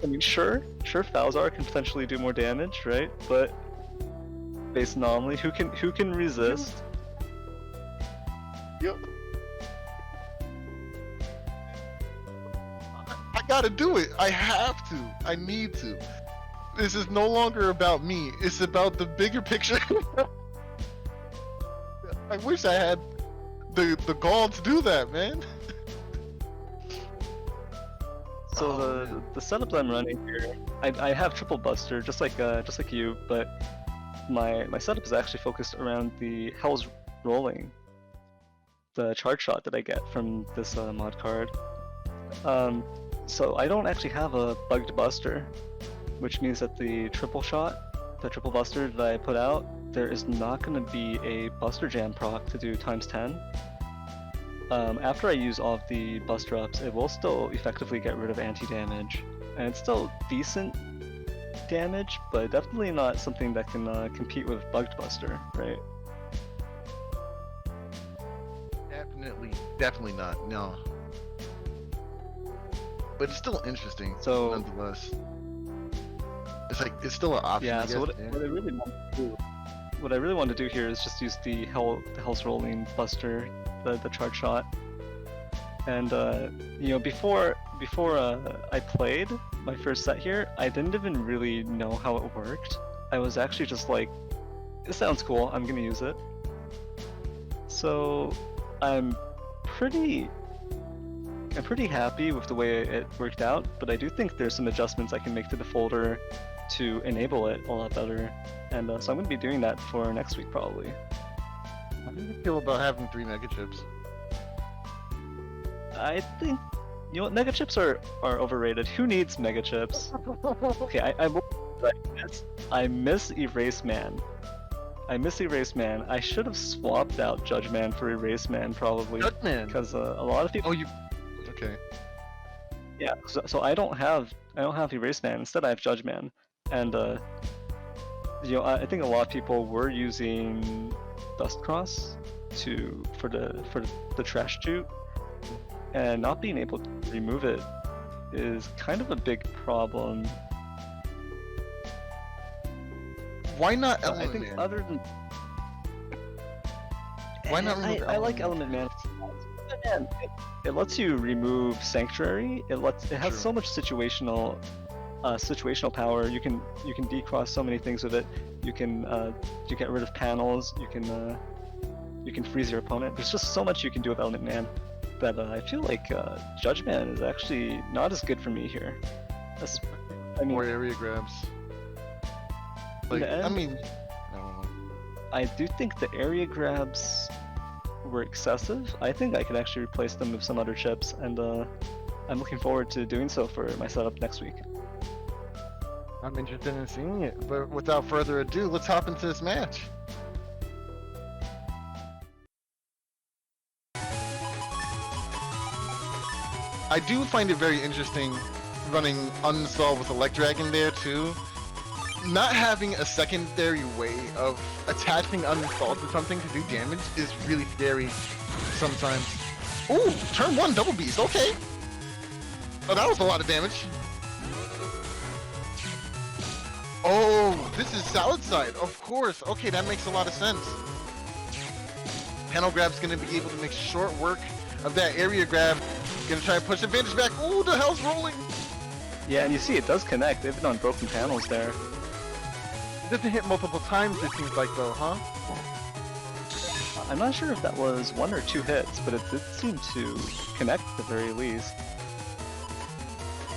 I mean, sure, Bowsar can potentially do more damage, right? But base anomaly, who can resist? Yep. I gotta do it. I have to. I need to. This is no longer about me. It's about the bigger picture. I wish I had the gall to do that, man. So Oh, the setup that I'm running here, I have triple buster just like you, but my setup is actually focused around the Hell's Rolling, the charge shot that I get from this mod card. So I don't actually have a bugged buster, which means that the triple buster that I put out, there is not going to be a buster jam proc to do times 10. After I use all of the buster ups, it will still effectively get rid of anti-damage, and it's still decent damage, but definitely not something that can compete with bugged buster, right? Definitely not. No. But it's still interesting, So- nonetheless. It's like it's still an option. Yeah. I So guess, what I really want to do here is just use the Hell's Rolling Buster, the charge shot, and you know, before I played my first set here, I didn't even really know how it worked. I was actually just like, it sounds cool, I'm gonna use it. So I'm pretty happy with the way it worked out, but I do think there's some adjustments I can make to the folder to enable it a lot better, and so I'm going to be doing that for next week probably. How do you feel about having 3 mega chips? I think, you know what, mega chips are overrated. Who needs mega chips? Okay, I miss Erase Man. I should have swapped out Judge Man for Erase Man probably, Judgman. because a lot of people. Oh, you. Okay. Yeah, so I don't have Erase Man. Instead, I have Judge Man, and you know, I think a lot of people were using Dustcross for the trash chute, and not being able to remove it is kind of a big problem. Why not I Element think Man? other than Why not remove I like Element Element Man. And it lets you remove Sanctuary. It has True. so much situational power. You can decross so many things with it. You can get rid of panels. You can freeze your opponent. There's just so much you can do with Element Man that I feel like Judge Man is actually not as good for me here. More area grabs. Like, I mean, I don't know. I do think the area grabs were excessive. I think I could actually replace them with some other chips, and I'm looking forward to doing so for my setup next week. I'm interested in seeing it, but without further ado, let's hop into this match. I do find it very interesting running Uninstall with Electragon there too. Not having a secondary way of attaching Uninstall to something to do damage is really scary sometimes. Ooh, turn 1 double beast, okay. Oh, that was a lot of damage. Oh, this is Salad Side, of course. Okay, that makes a lot of sense. Panel Grab's gonna be able to make short work of that area grab. Gonna try and push advantage back. Ooh, the hell's rolling. Yeah, and you see it does connect, even on broken panels there. It doesn't hit multiple times, it seems like, though, huh? I'm not sure if that was 1 or 2 hits, but it did seem to connect at the very least.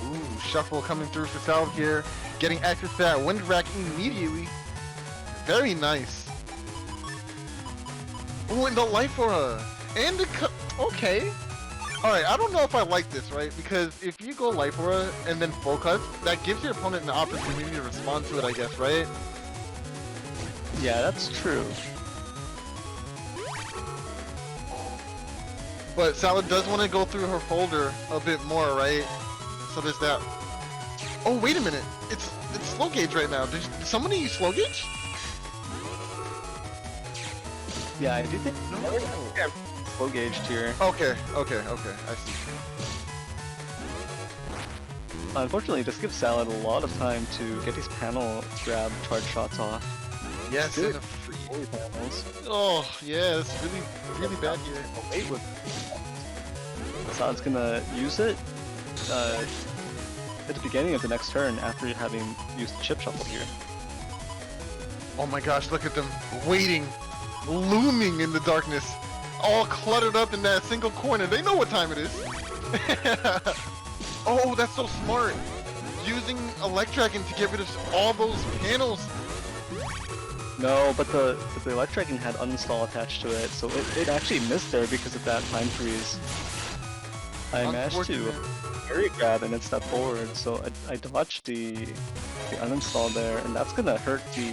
Ooh, shuffle coming through for Salve here. Getting access to that wind rack immediately. Very nice. Ooh, and the life aura. And the okay. Alright, I don't know if I like this, right? Because if you go life aura and then full cut, that gives your opponent an opportunity to respond to it, I guess, right? Yeah, that's true. But Salad does want to go through her folder a bit more, right? So there's that. Oh, wait a minute. It's slow gauge right now. Did somebody use slow gauge? Yeah, I do think No. slow gauged here. Okay. I see. Unfortunately, this gives Salad a lot of time to get these panel grab charge shots off. Yes, Good. and a free. Holy panels. Oh, yeah, it's really bad here. Wait with Salad's gonna use it at the beginning of the next turn after having used the chip shuffle here. Oh my gosh, look at them waiting, looming in the darkness, all cluttered up in that single corner. They know what time it is. Oh, that's so smart. Using Electragon to get rid of all those panels. No, but the Electragon had uninstall attached to it, so it actually missed there because of that time freeze. I managed to area grab and then step forward, so I dodged the uninstall there, and that's gonna hurt the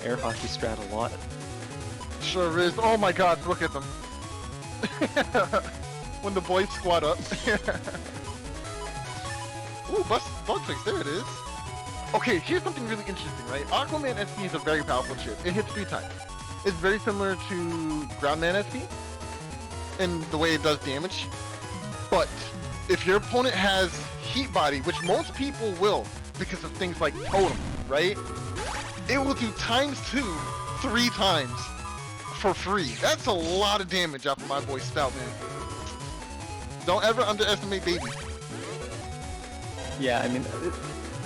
air hockey strat a lot. Sure is. Oh my god, look at them. When the boys squat up. Ooh, Bugfix, there it is. Okay, here's something really interesting, right? Aquaman SP is a very powerful chip. It hits 3 times. It's very similar to Groundman SP in the way it does damage. But if your opponent has Heat Body, which most people will because of things like Totem, right? It will do ×2 3 times for free. That's a lot of damage off of my boy Stout, man. Don't ever underestimate baby. Yeah, I mean,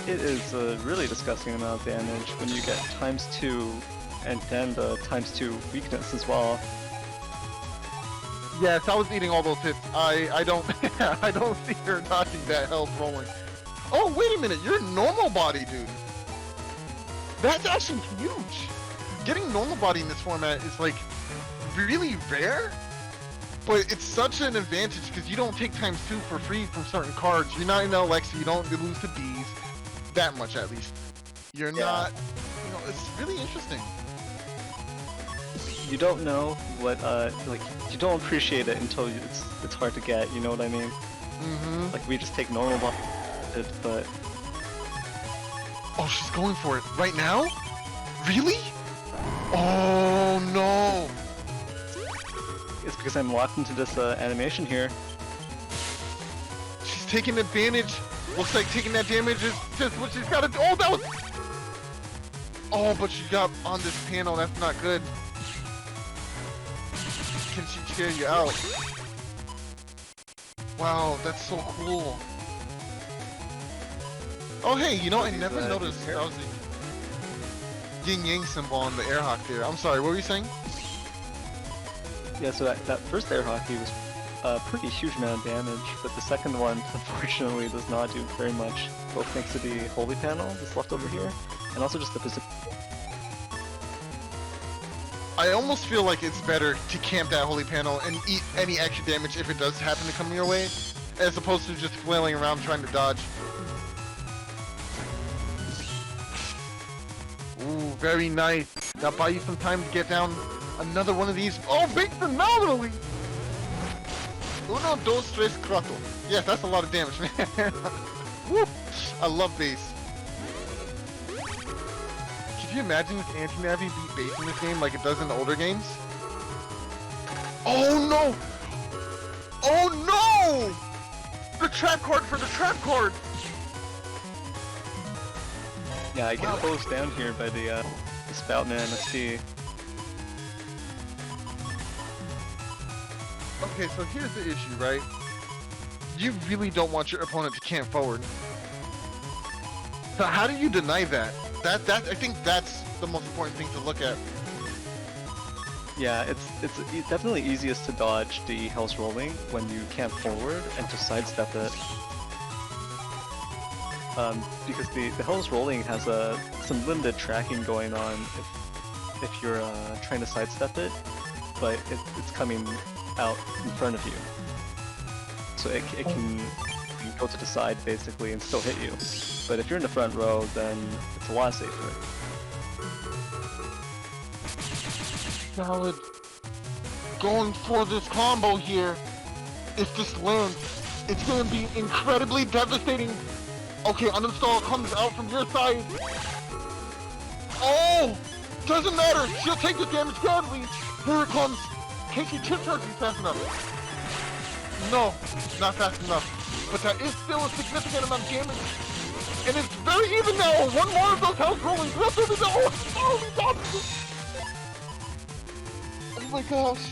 it is a really disgusting amount of damage when you get ×2 and then the ×2 weakness as well. Yes, I was eating all those hits. I don't I don't see her dodging that health rolling. Oh, wait a minute, you're normal body, dude. That's actually huge. Getting normal body in this format is like really rare, but it's such an advantage because you don't take ×2 for free from certain cards. You're not in Alexa, you don't lose to Bees. That much at least. You're not, you know, it's really interesting. You don't know what, like, you don't appreciate it until it's hard to get, you know what I mean? Mm-hmm. Like, we just take normal but... Oh, she's going for it right now? Really? Oh no! It's because I'm locked into this animation here. She's taking advantage. Looks like taking that damage is just what she's got to do. Oh, that was... Oh, but she got on this panel. That's not good. Can she cheer you out? Wow, that's so cool. Oh hey, you know, I These, never noticed that was a yin-yang symbol on the airhawk there. I'm sorry, what were you saying? Yeah, so that first air hockey was a pretty huge amount of damage, but the second one, unfortunately, does not do very much, both thanks to the holy panel that's left over here, and also just the position. I almost feel like it's better to camp that holy panel and eat any extra damage if it does happen to come your way, as opposed to just flailing around trying to dodge. Ooh, very nice. Now buy you some time to get down another one of these. Oh, big phenomenally! Uno, dos, tres, cuatro. Yes, that's a lot of damage, man. Woo! I love base. Could you imagine if anti-navi beat base in this game like it does in the older games? Oh no! Oh no! The trap card for the trap card! Yeah, I get closed down here by the Spoutman MST. Okay, so here's the issue, right? You really don't want your opponent to camp forward. So how do you deny that? I think that's the most important thing to look at. Yeah, it's definitely easiest to dodge the Hell's Rolling when you camp forward and to sidestep it. Because the Hell's Rolling has some limited tracking going on if you're trying to sidestep it, but it's coming out in front of you. So it can go to the side basically and still hit you. But if you're in the front row, then it's a lot safer. Solid. Going for this combo here. If this lands, it's gonna be incredibly devastating. Okay, uninstall comes out from your side. Oh! Doesn't matter! She'll take the damage gladly! Here it comes! Can she chip charge you fast enough? No, not fast enough. But that is still a significant amount of damage. And it's very even now! One more of those house rollings! That's what we know! Oh, we dodged it! Oh my gosh!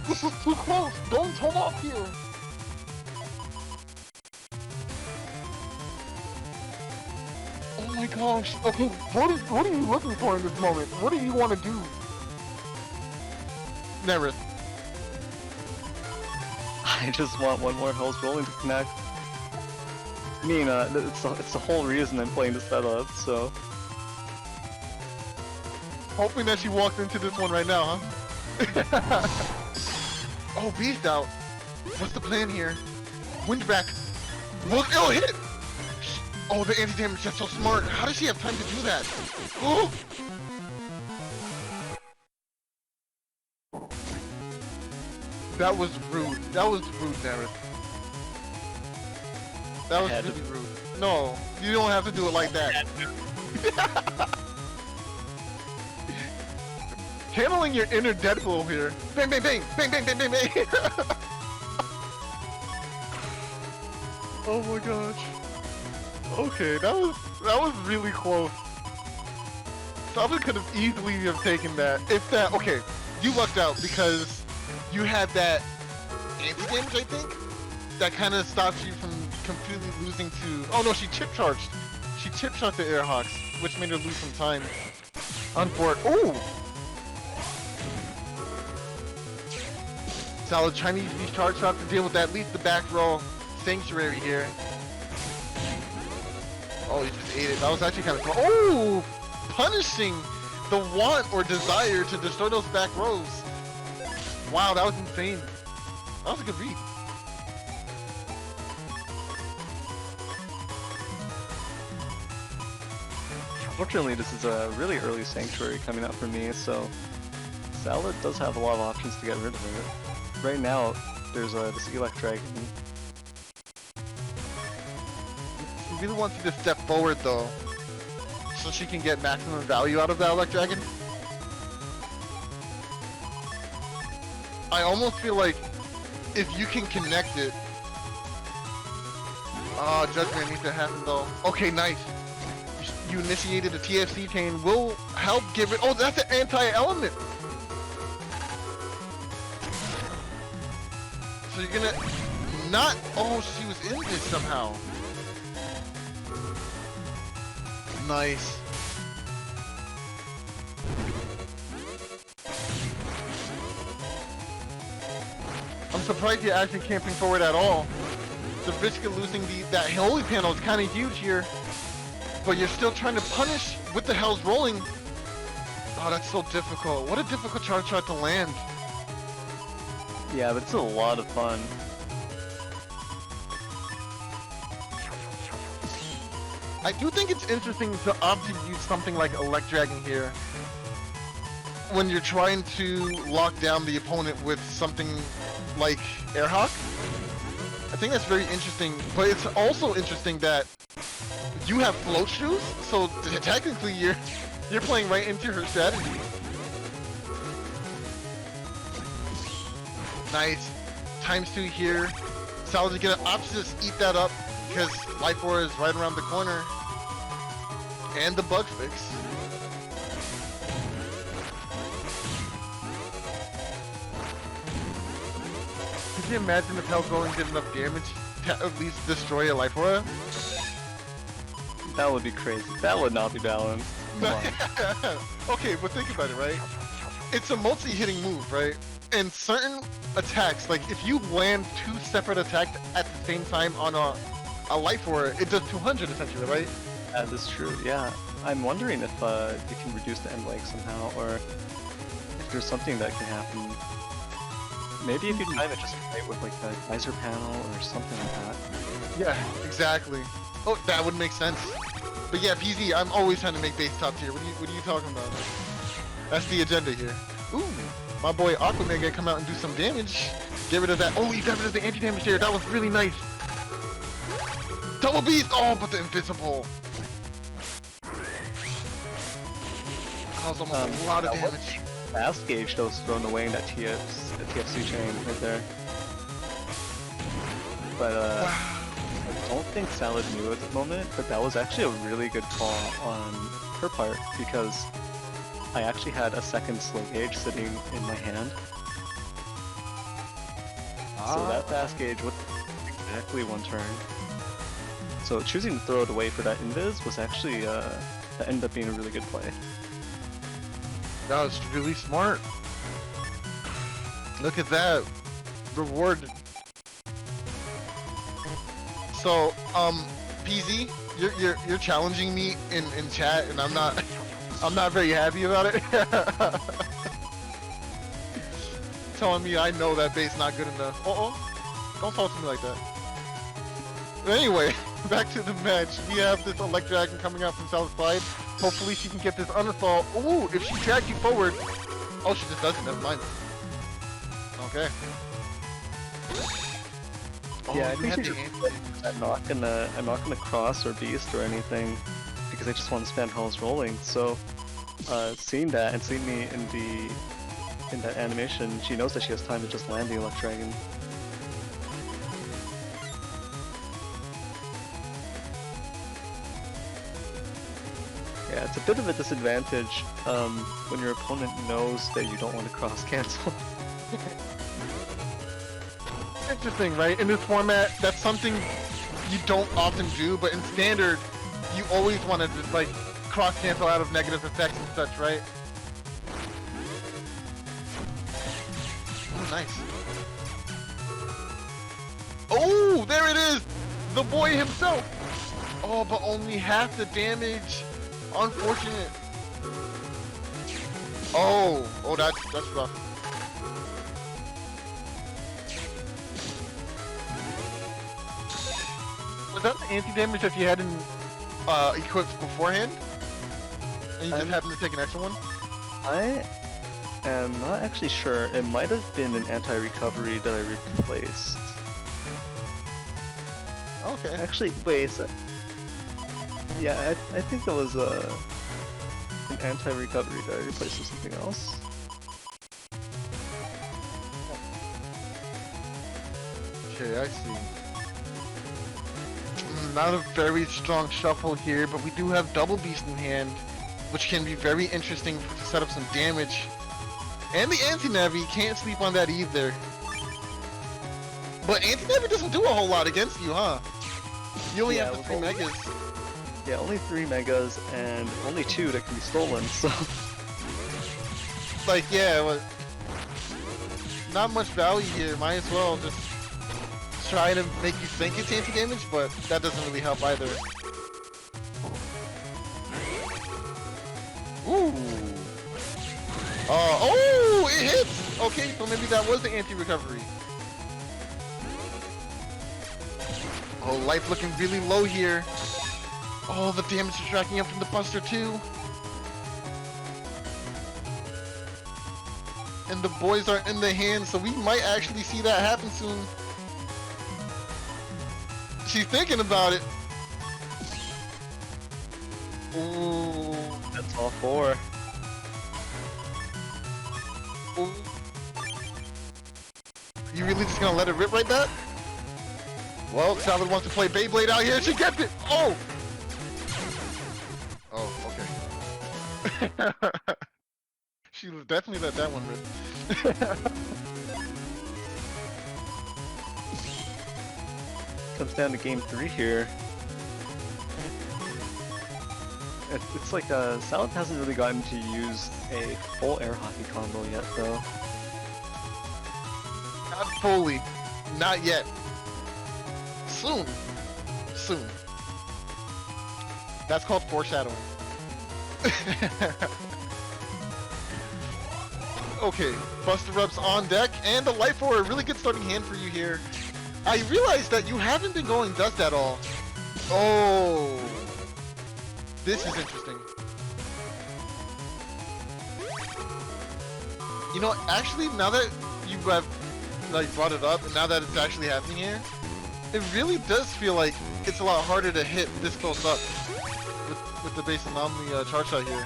This is too close! Don't hold off here! Oh my gosh! Okay, what are you looking for in this moment? What do you want to do? Neryth. I just want one more Hell's Rolling to connect. I mean, it's the whole reason I'm playing this setup, so... Hoping that she walked into this one right now, huh? Oh, Beast out. What's the plan here? Windback. Look, it'll hit! Oh, the anti-damage, that's so smart. How does she have time to do that? Ooh! That was rude. That was rude, Neryth. That was really rude. No, you don't have to do it like that. Channeling your inner Deadpool here. Bang, bang, bang, bang, bang, bang, bang, bang. Oh my gosh. Okay, that was really close. Someone could have easily have taken that. If that, okay, you lucked out because you had that anti-damage, I think, that kind of stops you from completely losing to... Oh no, she chip charged. She chip shot the Airhawks, which made her lose some time. Ooh! Solid Chinese these charge shots to deal with at least the back row sanctuary here. Oh, he just ate it. That was actually kind of cool. Oh! Punishing the want or desire to destroy those back rows. Wow, that was insane. That was a good read. Unfortunately, this is a really early Sanctuary coming out for me, so Salad does have a lot of options to get rid of it. Right now, there's this Elect Dragon. She really wants you to step forward though, so she can get maximum value out of that Elect Dragon. I almost feel like if you can connect it... Judgment needs to happen though. Okay, nice. You initiated a TFC chain, will help give it... Oh, that's an anti-element! So you're gonna not. Oh, she was in this somehow. Nice. I'm surprised you're actually camping forward at all. The risk of losing that holy panel is kind of huge here. But you're still trying to punish with the Hell's Rolling. Oh, that's so difficult. What a difficult charge shot to land. Yeah, but it's a lot of fun. I do think it's interesting to opt to use something like Elect Dragon here when you're trying to lock down the opponent with something like Airhawk. I think that's very interesting, but it's also interesting that you have float shoes, so technically you're playing right into her strategy. Nice. ×2 here. Sal's gonna opt to just eat that up because Life Aura is right around the corner. And the bug fix. Can you imagine if Hell's Rolling did enough damage to at least destroy a Life Aura? That would be crazy. That would not be balanced. Okay, but think about it, right? It's a multi-hitting move, right? And certain attacks, like if you land 2 separate attacks at the same time on a Life Aura, it does 200 essentially, right? That is true, yeah. I'm wondering if you can reduce the end leg somehow, or if there's something that can happen. Maybe if you time it just right with like the geyser panel or something like that. Yeah, exactly. Oh, that would make sense. But yeah, PZ, I'm always trying to make base top tier. What are you talking about? That's the agenda here. Ooh, my boy Aquaman gonna come out and do some damage. Get rid of that. Oh, he got rid of the anti-damage there. That was really nice. Double beast. Oh, but the invisible. That was almost a lot of damage. Fast gauge that was thrown away in that TFC chain right there. But I don't think Salad knew at the moment, but that was actually a really good call on her part because I actually had a second slow gauge sitting in my hand. So that fast gauge was exactly 1 turn. So choosing to throw it away for that invis was actually that ended up being a really good play. That was really smart. Look at that. Reward. So, PZ, you're challenging me in chat, and I'm not very happy about it. Telling me I know that base not good enough. Don't talk to me like that. But anyway, back to the match. We have this Elect Dragon coming out from South Side. Hopefully she can get this Underfall. Ooh, if she drags you forward. Oh, she just doesn't. Never mind. Okay. Oh, yeah, I think I'm not gonna cross or beast or anything because I just want to spam Hell's Rolling. So, seeing that and seeing me in that animation, she knows that she has time to just land the Elect Dragon. Yeah, it's a bit of a disadvantage when your opponent knows that you don't want to cross cancel. Interesting, right? In this format, that's something you don't often do, but in Standard, you always want to just like cross cancel out of negative effects and such, right? Oh, nice. Oh, there it is! The boy himself! Oh, but only half the damage. Unfortunate. Oh, that's rough. Was that the anti-damage that you had in equipped beforehand? And you just happened to take an extra one? I am not actually sure. It might have been an anti-recovery that I replaced. Okay. Actually, wait a sec. Yeah, I think it was an anti-recovery that I replaced with something else. Okay, I see. Not a very strong shuffle here, but we do have Double Beast in hand, which can be very interesting to set up some damage. And the anti-navi, can't sleep on that either. But anti-navy doesn't do a whole lot against you, huh? You only Yeah, have the with 3 only- megas. Yeah, only 3 megas and only 2 that can be stolen, so... Like, yeah, well, not much value here. Might as well just try to make you think it's anti-damage, but that doesn't really help either. Ooh. Oh, it hits! Okay, so maybe that was the anti-recovery. Oh, life looking really low here. Oh, the damage is tracking up from the Buster too. And the boys are in the hand, so we might actually see that happen soon. She's thinking about it. Ooh. That's all 4. Ooh. You really just gonna let it rip like that? Well, Salad wants to play Beyblade out here. She gets it. Oh. Oh, okay. She definitely let that one rip. Comes down to game 3 here. It's like Salad hasn't really gotten to use a full air hockey combo yet, though. Not fully. Not yet. Soon. Soon. That's called foreshadowing. Okay, Buster Rub's on deck, and the Light for a really good starting hand for you here. I realized that you haven't been going dust at all. Oh. This is interesting. You know, actually, now that you have like brought it up, and now that it's actually happening here, it really does feel like it's a lot harder to hit this close up with the base anomaly charge shot here.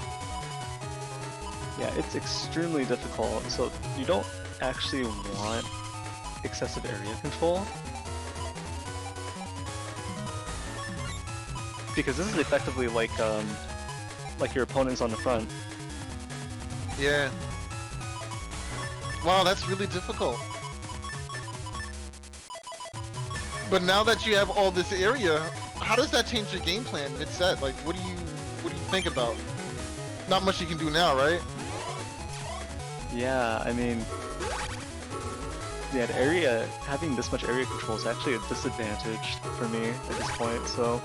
Yeah, it's extremely difficult, so you don't actually want excessive area control. Because this is effectively like your opponent's on the front. Yeah. Wow, that's really difficult. But now that you have all this area, how does that change your game plan mid-set? Like, what do you think about? Not much you can do now, right? Yeah, I mean, yeah, the area, having this much area control is actually a disadvantage for me at this point, so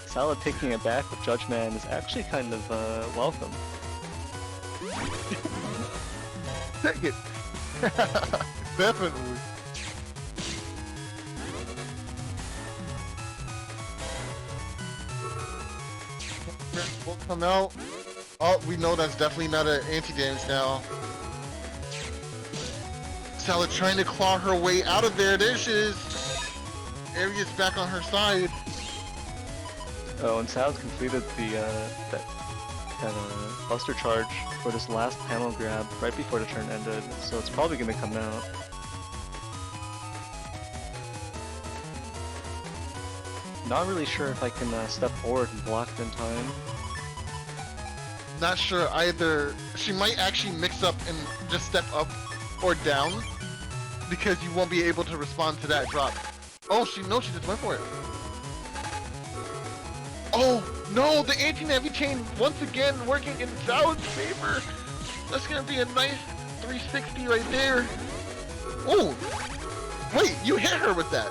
Salad taking it back with Judge Man is actually kind of welcome. Take it! Definitely. Will come out. Oh, we know that's definitely not an anti-damage now. Salad trying to claw her way out of there. There she is. Area's back on her side. Oh, and Salad completed the that Buster charge for this last panel grab right before the turn ended, so it's probably gonna come out. Not really sure if I can step forward and block it in time. Not sure either. She might actually mix up and just step up or down because you won't be able to respond to that drop. Oh, she just went for it. Oh, no, the anti-navy chain once again working in Salad's favor. That's gonna be a nice 360 right there. Oh, wait, you hit her with that.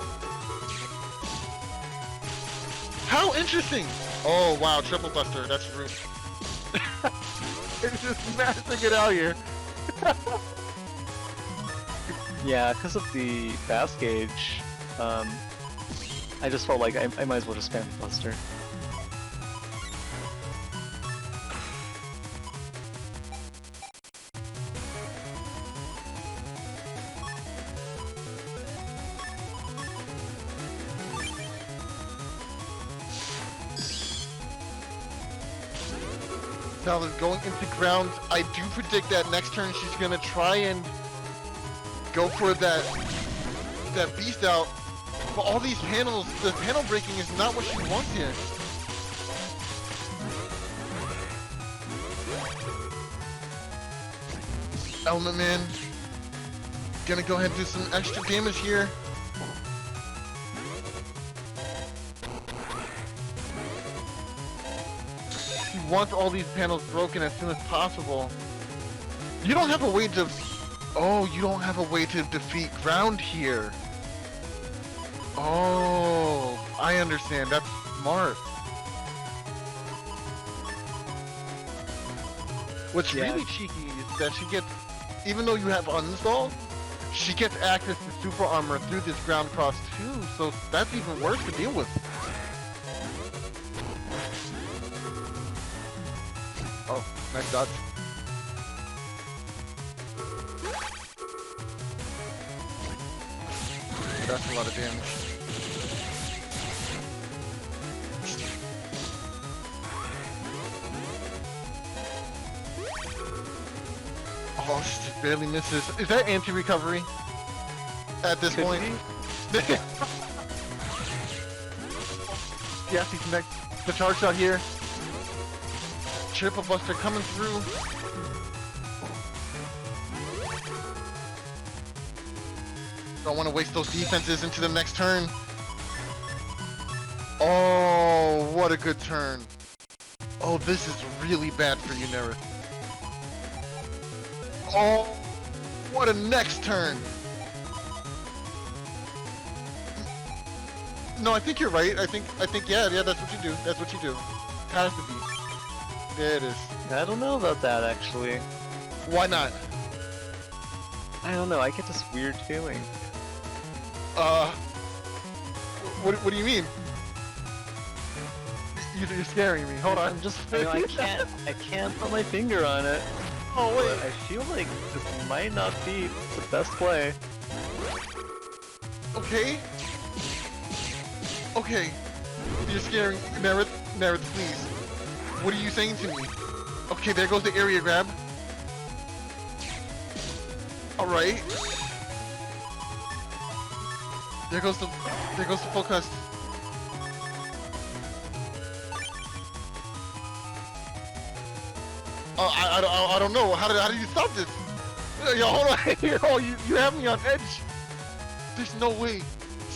How interesting. Oh, wow, triple buster, that's rude. It's just mashing it out here. Yeah, because of the fast gauge, I just felt like I might as well just spam the Buster. Salad going into ground. I do predict that next turn she's gonna try and go for that beast out. But all these panels, the panel breaking is not what she wants here. Element Man. Gonna go ahead and do some extra damage here. He wants all these panels broken as soon as possible. You don't have a way to... Oh, you don't have a way to defeat ground here. Oh, I understand. That's smart. What's really cheeky is that she gets, even though you have uninstalled, she gets access to super armor through this ground cross too, so that's even worse to deal with. Oh, nice dodge. That's a lot of damage. Oh, she just barely misses. Is that anti-recovery? At this point? Yes, he's next. The charge shot here. Triple Buster coming through. Don't want to waste those defenses into the next turn. Oh, what a good turn. Oh, this is really bad for you, Neryth. Oh, what a next turn. No, I think you're right. I think, yeah, that's what you do. That's what you do. Has to be. There it is. I don't know about that, actually. Why not? I don't know, I get this weird feeling. What do you mean? You're scaring me. Hold on. I'm just, I can't put my finger on it. Oh, wait. But I feel like this might not be the best play. Okay. Okay. You're scaring Neryth, please. What are you saying to me? Okay, there goes the area grab. Alright. There goes the focus. I don't know. How do you stop this? Yo, hold on. Oh, you have me on edge. There's no way.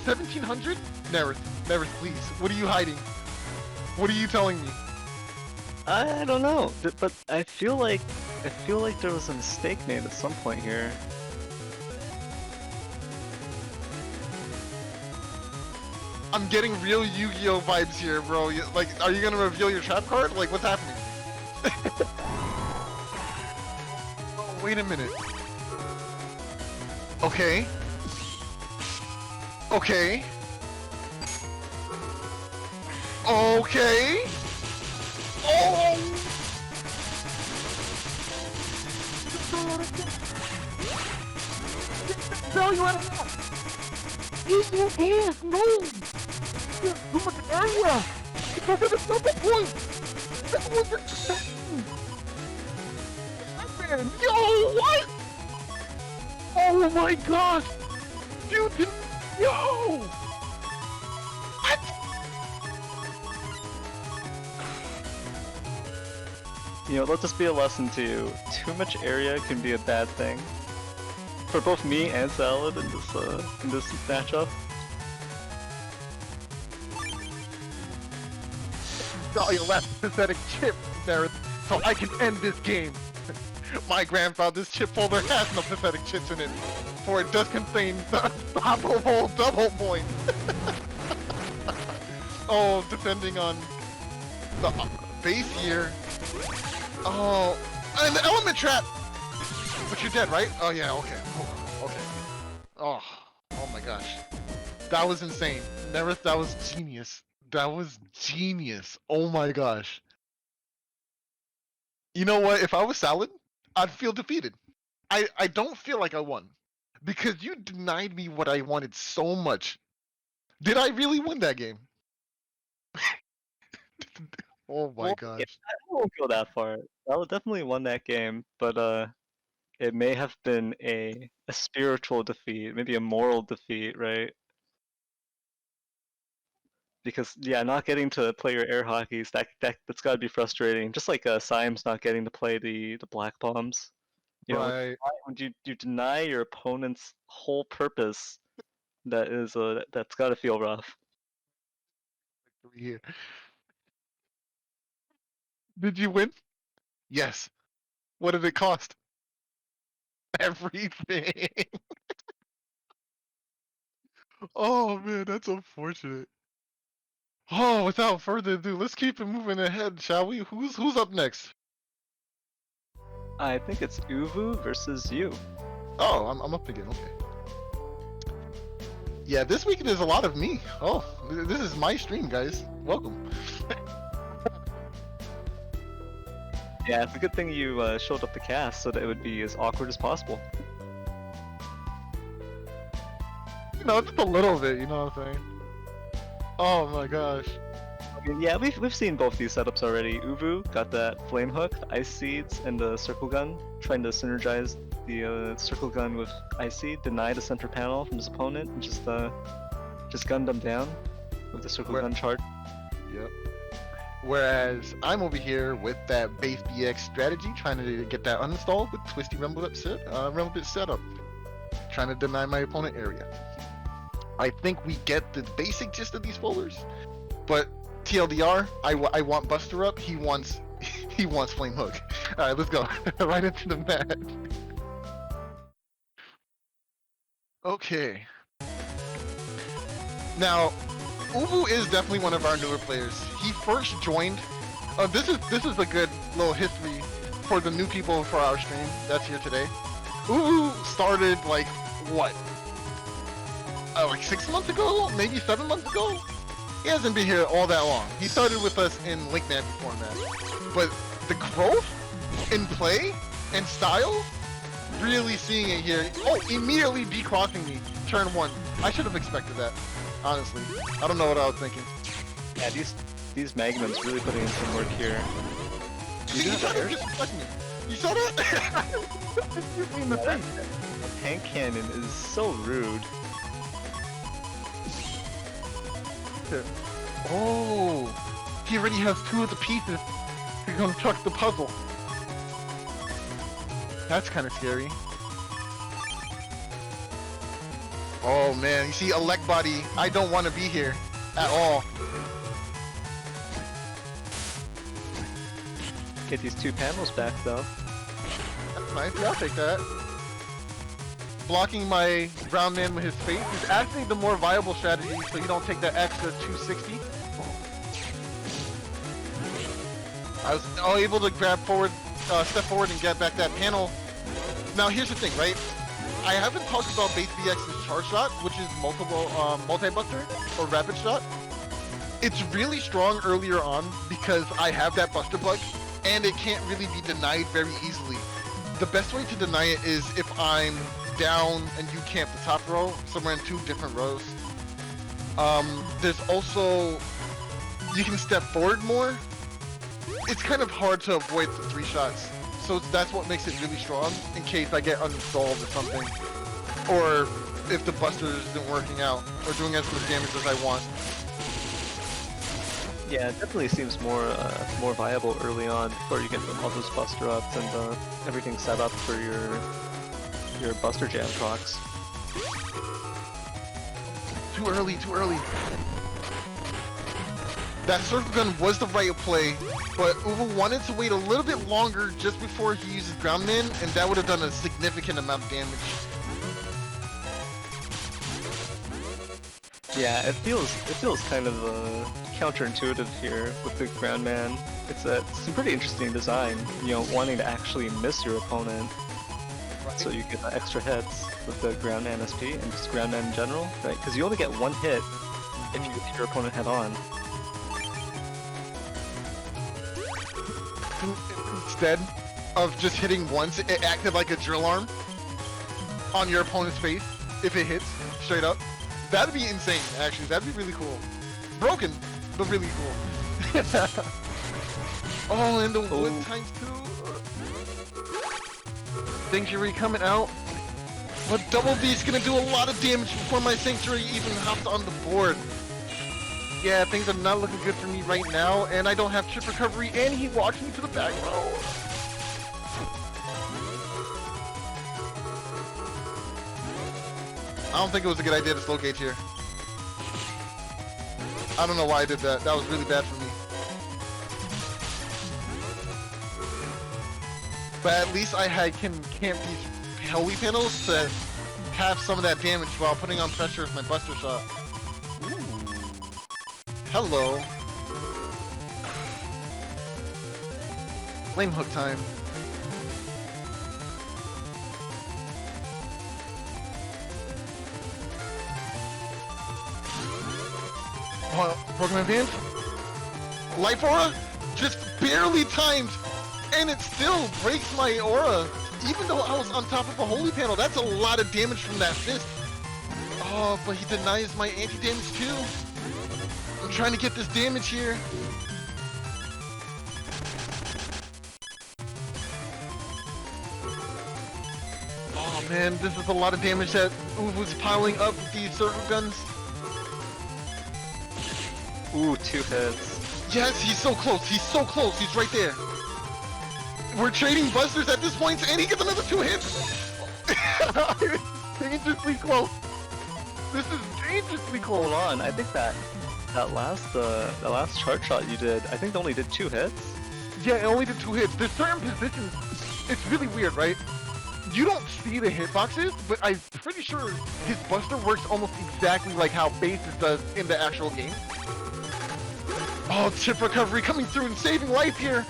1700? Neryth, please. What are you hiding? What are you telling me? I don't know, but I feel like there was a mistake made at some point here. I'm getting real Yu-Gi-Oh vibes here, bro. Like, are you gonna reveal your trap card? Like, what's happening? Oh, wait a minute. Okay. Okay. Okay. Oh! No, you want to use your hands, no! You're too much area! Because of the double point! That wasn't happened! Yo, what? Oh my gosh! You didn't... Yo! What? You know, let this be a lesson to you. Too much area can be a bad thing. For both me and Salad in this matchup. Saw your last pathetic chip, Neryth, so I can end this game. My grandfather, this chip folder has no pathetic chips in it, for it does contain the unstoppable double point. Oh, depending on the base here. Oh, and the element trap! But you're dead, right? Oh yeah, okay. Oh, okay. Oh my gosh. That was insane. Neryth, that was genius. That was genius. Oh my gosh. You know what? If I was Salad, I'd feel defeated. I don't feel like I won. Because you denied me what I wanted so much. Did I really win that game? Oh my Well, gosh. yeah, I won't go that far. Salad definitely won that game, but it may have been a spiritual defeat, maybe a moral defeat, right? Because yeah, not getting to play your air hockeys, that's gotta be frustrating. Just like Symes not getting to play the black bombs. You know, Right. when you deny your opponent's whole purpose, that's gotta feel rough. Here. Did you win? Yes. What did it cost? Everything. Oh man, that's unfortunate. Oh, without further ado, let's keep it moving ahead, shall we? Who's up next? I think it's Uvu versus you. Oh, I'm up again. Okay. Yeah, this weekend is a lot of me. Oh, this is my stream, guys. Welcome. Yeah, it's a good thing you showed up the cast so that it would be as awkward as possible. You know, just a little bit. You know what I'm saying? Oh my gosh. I mean, yeah, we've seen both these setups already. Uvu got that flame hook, ice seeds, and the circle gun, trying to synergize the circle gun with ice seed, deny the center panel from his opponent, and just gunned them down with the circle gun charge. Yep. Whereas I'm over here with that base BX strategy, trying to get that uninstalled with Twisty Rumblebit setup, trying to deny my opponent area. I think we get the basic gist of these folders, but TLDR, I want Buster up. He wants Flame Hook. All right, let's go right into the match. Okay. Now, Ubu is definitely one of our newer players. He first joined. This is a good little history for the new people for our stream that's here today. Ubu started like what? Like 6 months ago, maybe 7 months ago. He hasn't been here all that long. He started with us in Linkman before that. But the growth in play and style, really seeing it here. Oh, immediately decrossing me, turn 1. I should have expected that, honestly. I don't know what I was thinking. Yeah, these Magnums really putting in some work here. See, you saw that? You saw that? You in the face. Tank cannon is so rude. Oh, he already has 2 of the pieces to construct the puzzle. That's kind of scary. Oh man, you see Elect Body, I don't want to be here at all. Get these 2 panels back though. That's nice, yeah, I'll take that. Blocking my ground man with his face is actually the more viable strategy, so you don't take that extra 260. I was able to grab forward, step forward and get back that panel. Now here's the thing, right? I haven't talked about base BX's charge shot, which is multi-buster or rapid shot. It's really strong earlier on because I have that buster bug, and it can't really be denied very easily. The best way to deny it is if I'm down and you camp the top row, somewhere in 2 different rows. There's also, you can step forward more. It's kind of hard to avoid the 3 shots, so that's what makes it really strong in case I get uninstalled or something, or if the buster isn't working out or doing as much damage as I want. Yeah, it definitely seems more viable early on before you get all those buster ups and everything set up for your buster jam procs. Too early, too early. That circle gun was the right play, but Uvu wanted to wait a little bit longer just before he uses ground man, and that would have done a significant amount of damage. Yeah, it feels kind of counterintuitive here with the ground man. It's a pretty interesting design, you know, wanting to actually miss your opponent. Right. So you get extra hits with the ground man SP and just ground man in general, right? Because you only get 1 hit if you hit your opponent head on. Instead of just hitting once, it acted like a drill arm on your opponent's face if it hits straight up. That'd be insane, actually. That'd be really cool. Broken, but really cool. Oh, and the wood times 2. Sanctuary coming out. But Double B's gonna do a lot of damage before my Sanctuary even hopped on the board. Yeah, things are not looking good for me right now, and I don't have chip recovery, and he walks me to the back row. I don't think it was a good idea to slow gauge here. I don't know why I did that. That was really bad for me. But at least I can camp these holy panels to have some of that damage while putting on pressure with my buster shot. Ooh. Hello. Flame hook time. Program advance. Life aura just barely timed, and it still breaks my aura. Even though I was on top of a holy panel, that's a lot of damage from that fist. Oh, but he denies my anti-damage too. I'm trying to get this damage here. Oh man, this is a lot of damage that Uvu's piling up with these circle guns. Ooh, 2 hits. Yes, he's so close. He's so close. He's right there. We're trading busters at this point, and he gets another 2 hits. Dangerously close. This is dangerously close. Hold on, I think that last chart shot you did, I think it only did 2 hits. Yeah, it only did 2 hits. There's certain positions. It's really weird, right? You don't see the hitboxes, but I'm pretty sure his buster works almost exactly like how Bases does in the actual game. Oh, chip recovery coming through and saving life here.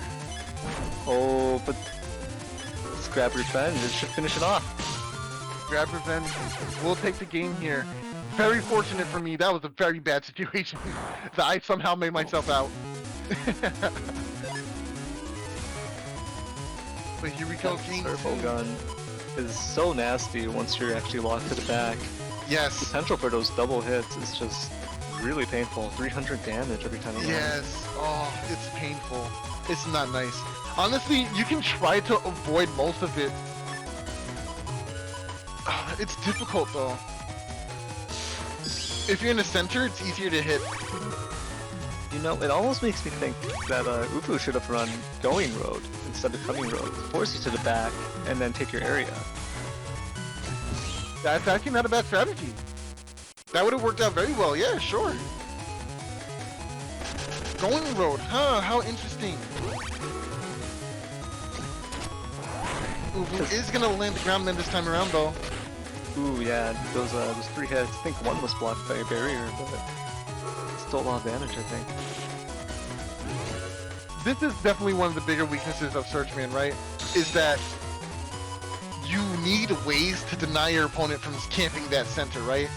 Oh, but let's grab revenge. It should finish it off. Grab revenge. We'll take the game here. Very fortunate for me. That was a very bad situation that I somehow made myself out. But here we go. Game Turbo 2. gun is so nasty once you're actually locked to the back. Yes. Potential for those double hits is just really painful. 300 damage every time. Yes. Oh, it's painful. It's not nice. Honestly, you can try to avoid most of it. It's difficult though. If you're in the center, it's easier to hit. You know, it almost makes me think that Ufu should have run going road instead of coming road. Force you to the back and then take your area. That's actually not a bad strategy. That would have worked out very well. Yeah, sure. Going road, huh? How interesting. Ufu is gonna land the ground man this time around though. Ooh, yeah, those 3 hits. I think one was blocked by a barrier, but still a lot of damage, I think. This is definitely one of the bigger weaknesses of Searchman, right? Is that you need ways to deny your opponent from camping that center, right?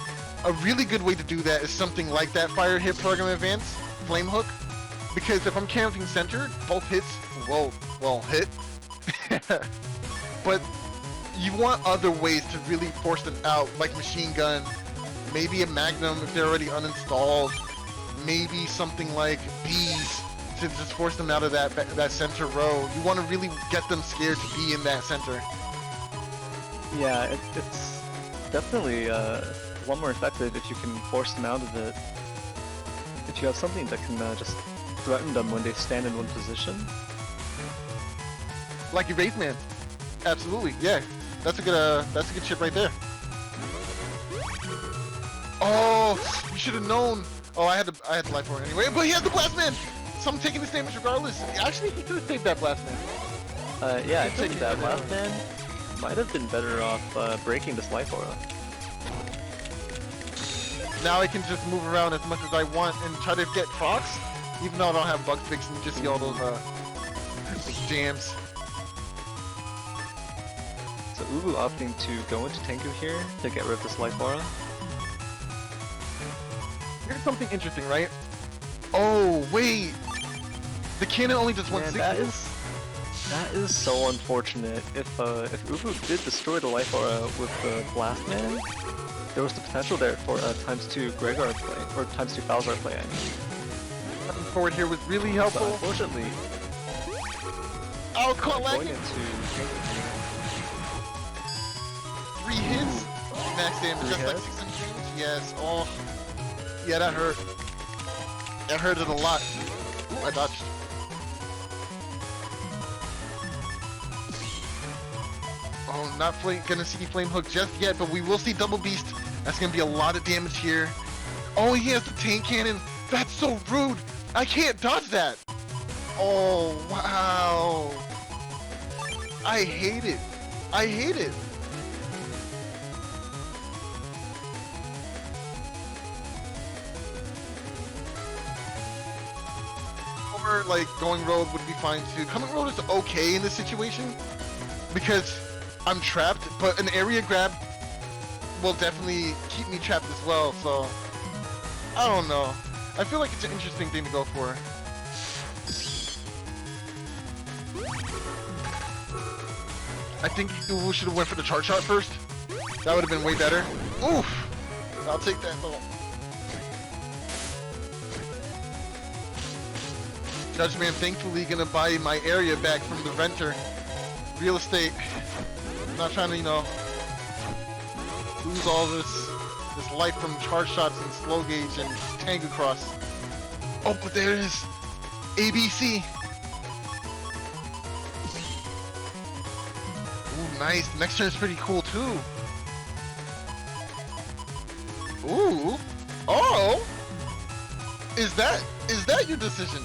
A really good way to do that is something like that fire hit program advance, flame hook. Because if I'm camping center, both hits, well, hit. But you want other ways to really force them out, like machine gun, maybe a magnum if they're already uninstalled, maybe something like bees to just force them out of that center row. You want to really get them scared to be in that center. Yeah, it's definitely a lot more effective if you can force them out of it. If you have something that can just threaten them when they stand in one position. Like Erase Man. Absolutely, yeah. That's a good chip right there. Oh, you should have known. Oh, I had the life for it anyway, but he has the blast man. So I'm taking this damage regardless. Actually, he could have saved that blast man. Yeah, I think that blast man might have been better off breaking this life aura. Now I can just move around as much as I want and try to get procs, even though I don't have bug fix and just see all those jams. So Ubu opting to go into Tengu here to get rid of this life aura. Here's something interesting, right? Oh, wait! The cannon only does 160. That is so unfortunate. If Ubu did destroy the life aura with the blast man, there was the potential there for a ×2 Gregor play, or ×2 Falzar play, I mean. Stepping forward here was really helpful. But unfortunately, oh, caught going lagging. into 3 hits, max damage, just like 600 damage. Yes. Oh, yeah, that hurt. That hurted a lot. Ooh, I dodged. Oh, not gonna see Flame Hook just yet, but we will see Double Beast That's gonna be a lot of damage here. Oh, he has the tank cannon. That's so rude. I can't dodge that. Oh, wow. I hate it. I hate it. Or like going road would be fine too. Coming road is okay in this situation because I'm trapped, but an area grab will definitely keep me trapped as well, so I don't know. I feel like it's an interesting thing to go for. I think we should have went for the charge shot first. That would have been way better. Oof! I'll take that though. Judgeman thankfully gonna buy my area back from the renter. Real estate. I'm not trying to, you know, lose all this life from charge shots and slow gauge and tank across. Oh, but there it is. ABC. Ooh, nice. Next turn's pretty cool too. Ooh. Oh. Is that your decision?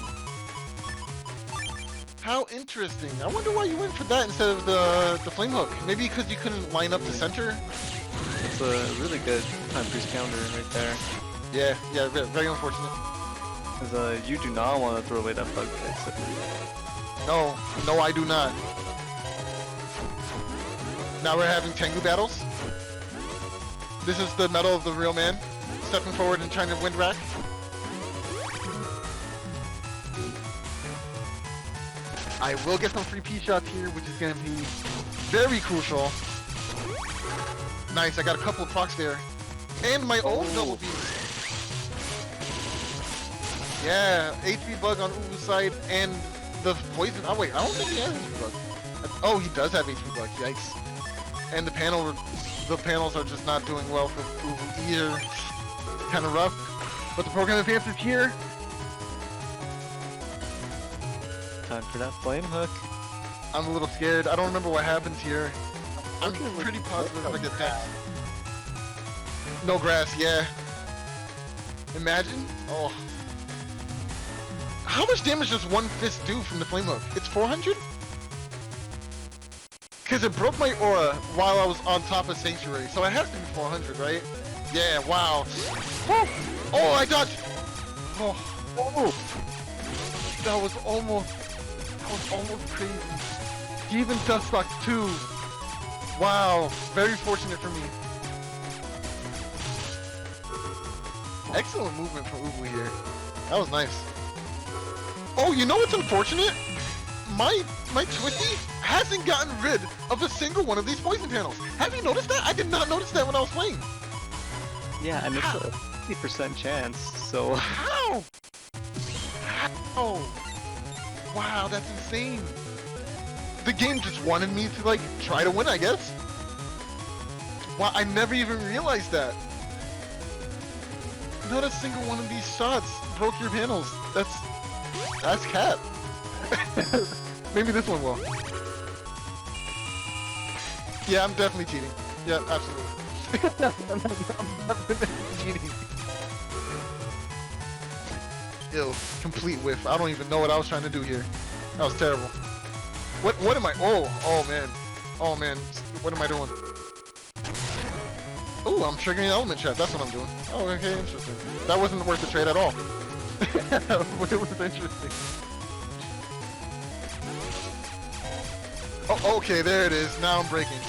How interesting. I wonder why you went for that instead of the flame hook. Maybe because you couldn't line up the center? It's a really good time priest counter right there. Yeah, very unfortunate. Because you do not want to throw away that bug fix. No, I do not. Now we're having Tengu battles. This is the medal of the real man. Stepping forward and trying to wind rack. I will get some free P shots here, which is going to be very crucial. Nice, I got a couple of procs there. And my old double beam. Yeah, HP bug on Ubu's side and the poison. Oh wait, I don't think he has HP bug. Oh, he does have HP bug, yikes. And the panels are just not doing well for Ubu either. Kind of rough. But the program advance is here. Time for that flame hook. I'm a little scared. I don't remember what happens here. I'm pretty positive I get that. No grass, yeah. Imagine. Oh. How much damage does one fist do from the flame hook? It's 400? Because it broke my aura while I was on top of Sanctuary, so it has to be 400, right? Yeah, wow. Oh, I dodged! Oh. That was almost crazy. He even dust stock too. Wow, very fortunate for me. Excellent movement from Ubu here. That was nice. Oh, you know what's unfortunate? My Twisty hasn't gotten rid of a single one of these poison panels. Have you noticed that? I did not notice that when I was playing. Yeah, and it's a 50% chance, so... How? How? Wow, that's insane. The game just wanted me to, like, try to win, I guess. Wow, I never even realized that. Not a single one of these shots broke your panels. That's cat. Maybe this one will. Yeah, I'm definitely cheating. Yeah, absolutely. I'm definitely cheating. Ew, complete whiff. I don't even know what I was trying to do here. That was terrible. What am I? Oh man. Oh man. What am I doing? Oh, I'm triggering element trap. That's what I'm doing. Oh, okay, interesting. That wasn't worth the trade at all. It was interesting. Oh, okay, there it is. Now I'm breaking.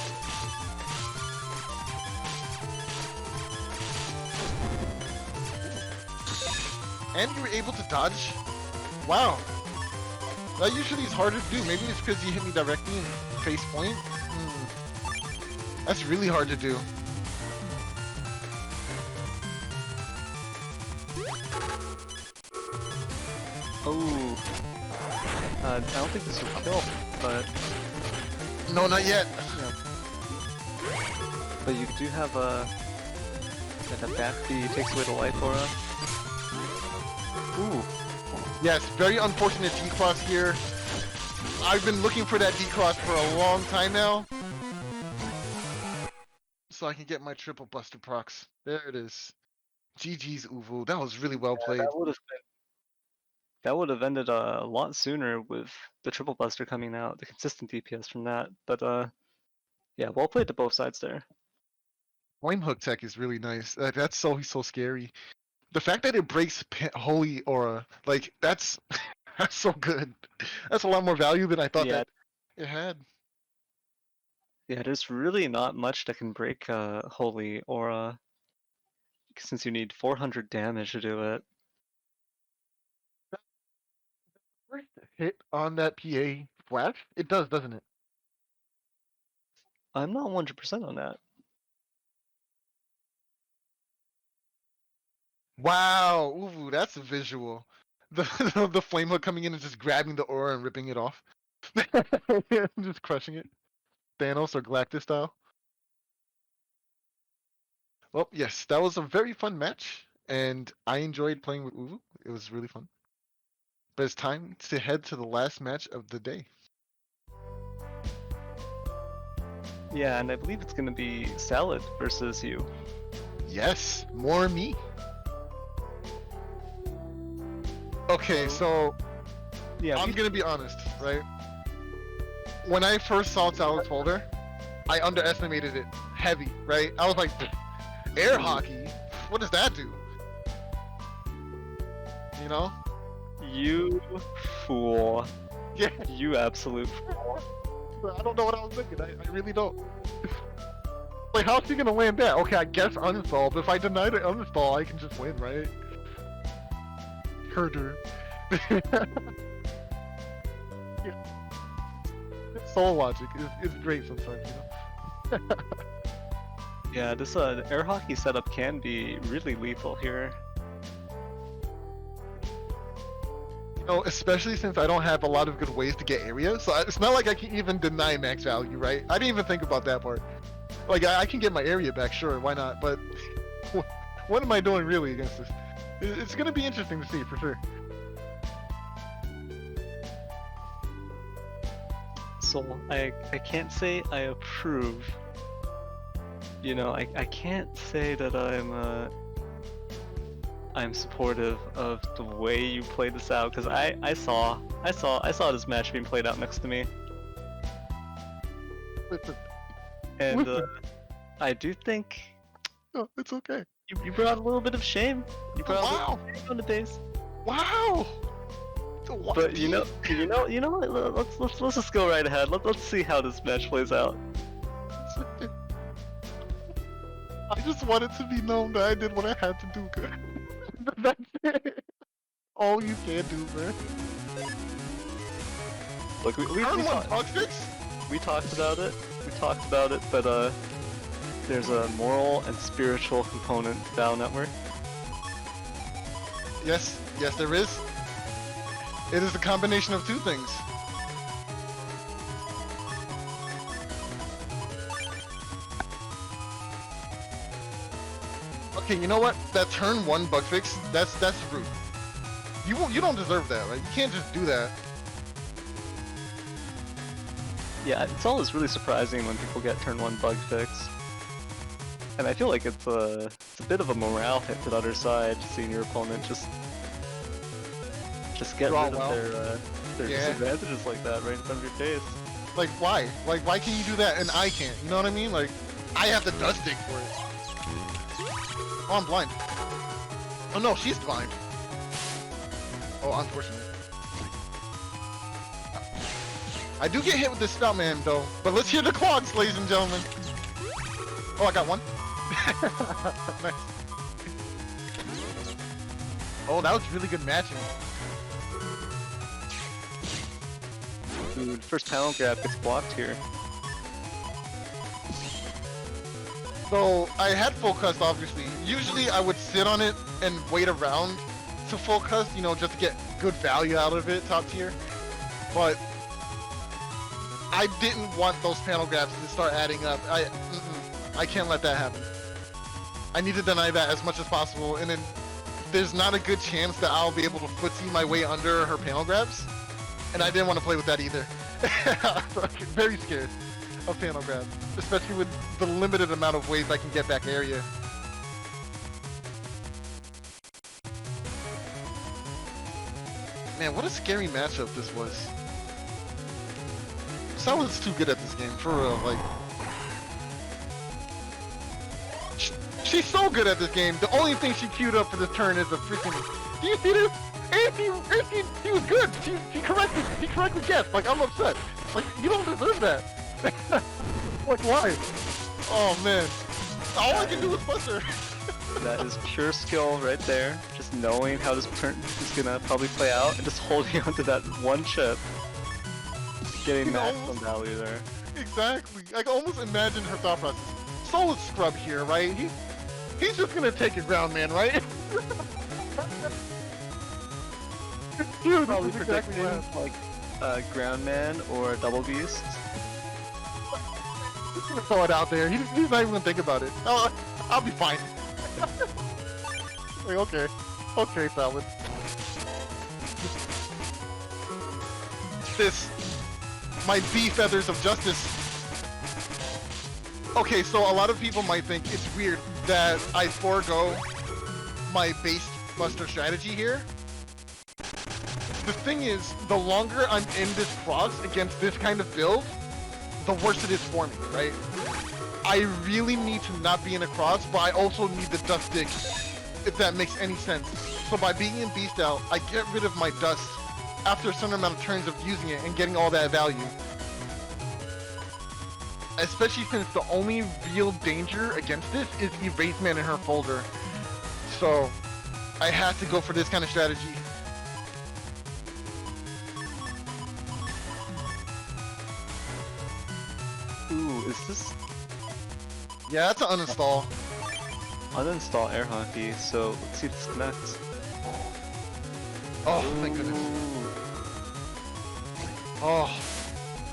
And you were able to dodge? Wow. That usually is harder to do. Maybe it's because you hit me directly in face point? That's really hard to do. Oh. I don't think this will kill, but... No, not yet. Yeah. But you do have a... that back B takes away the life aura. Ooh. Yes, very unfortunate D-cross here. I've been looking for that D-cross for a long time now. so I can get my triple buster procs. There it is. GG's Uvu. That was really well played. That would have ended a lot sooner with the triple buster coming out, the consistent DPS from that. But yeah, well played to both sides there. Flame hook tech is really nice. That's so scary. The fact that it breaks holy aura, like that's that's so good. That's a lot more value than I thought Yeah. that it had. Yeah, there's really not much that can break holy aura, since you need 400 damage to do it. First hit on that PA flash? It does, doesn't it? I'm not 100% on that. Wow, ooh, that's a visual. The flame hook coming in and just grabbing the aura and ripping it off. Just crushing it. Thanos or Galactus style. Well, yes, that was a very fun match, and I enjoyed playing with Uvu. It was really fun. But it's time to head to the last match of the day. Yeah, and I believe it's gonna be Salad versus you. Yes, more me. Okay, so Yeah, I'm gonna be honest, right? When I first saw Salad's folder, I underestimated it heavy, right? I was like, air hockey? What does that do? You know? You fool. Yeah, You absolute fool. I don't know what I was thinking. I really don't. Like, how's she gonna land that? Okay, I guess uninstall, but if I deny the uninstall, I can just win, right? Herder. Yeah. Soul logic is great sometimes, you know? Yeah, this air hockey setup can be really lethal here. You know, especially since I don't have a lot of good ways to get area, so it's not like I can even deny max value, right? I didn't even think about that part. Like, I can get my area back, sure, why not? But what am I doing really against this? It's gonna be interesting to see, for sure. So I can't say I approve. You know, I can't say that I'm supportive of the way you played this out, because I saw this match being played out next to me, Listen, and listen. I do think No, it's okay. you brought a little bit of shame. You brought a Wow! little shame on the base. Wow! But you know what? Let's just go right ahead. Let's see how this match plays out. I just wanted to be known that I did what I had to do, good. That's it. All you can do, man. Look, we Turn one talked bug fix? about it. We talked about it, but there's a moral and spiritual component to Battle Network. Yes, yes, there is. It is a combination of two things. Okay, you know what? That turn one bug fix, that's rude. You don't deserve that, right? You can't just do that. Yeah, it's always really surprising when people get turn 1 bug fix. And I feel like it's a bit of a morale hit to the other side, seeing your opponent just get Draw rid of well. their Yeah. disadvantages like that right in front of your face. Like, why? Like, why can you do that and I can't? You know what I mean? Like, I have the dust dig for it. Oh, I'm blind. Oh no, she's blind. Oh, unfortunate. I do get hit with the Stout Man, though. But let's hear the clogs, ladies and gentlemen. Oh, I got one. Nice. Oh, that was really good matching. Dude, first panel grab gets blocked here. So, I had full cust, obviously. Usually, I would sit on it and wait around to full cust, you know, just to get good value out of it, top tier. But I didn't want those panel grabs to start adding up. I can't let that happen. I need to deny that as much as possible, and then there's not a good chance that I'll be able to footsie my way under her panel grabs, and I didn't want to play with that either. Very scared. a panel grab, especially with the limited amount of ways I can get back area. Man, what a scary matchup this was. Someone's too good at this game, for real. Like, she's so good at this game. The only thing she queued up for this turn is a freaking. Do you see this? And she was good. She correctly guessed. Like, I'm upset. Like, you don't deserve that. Like, why? Oh man, all I can do is bust her. That is pure skill right there. Just knowing how this turn is gonna probably play out and just holding onto that one chip. Getting maximum value there. Exactly. I can almost imagine her thought process. SoulXCross here, right? He's just gonna take a ground man, right? Dude, Probably this is exactly predicting like ground man or double beast. He's gonna throw it out there. He's not even gonna think about it. I'll be fine. Like, okay, Salad. This, my bee feathers of justice. Okay, so a lot of people might think it's weird that I forego my base buster strategy here. The thing is, the longer I'm in this cross against this kind of build, the worse it is for me, right? I really need to not be in a cross, but I also need the dust stick, if that makes any sense. So by being in beast out, I get rid of my dust after a certain amount of turns of using it and getting all that value. Especially since the only real danger against this is Erase Man in her folder. So I have to go for this kind of strategy. Ooh, is this Yeah, that's an uninstall. uninstall air hockey? So let's see if this connects. Oh, thank goodness. Oh,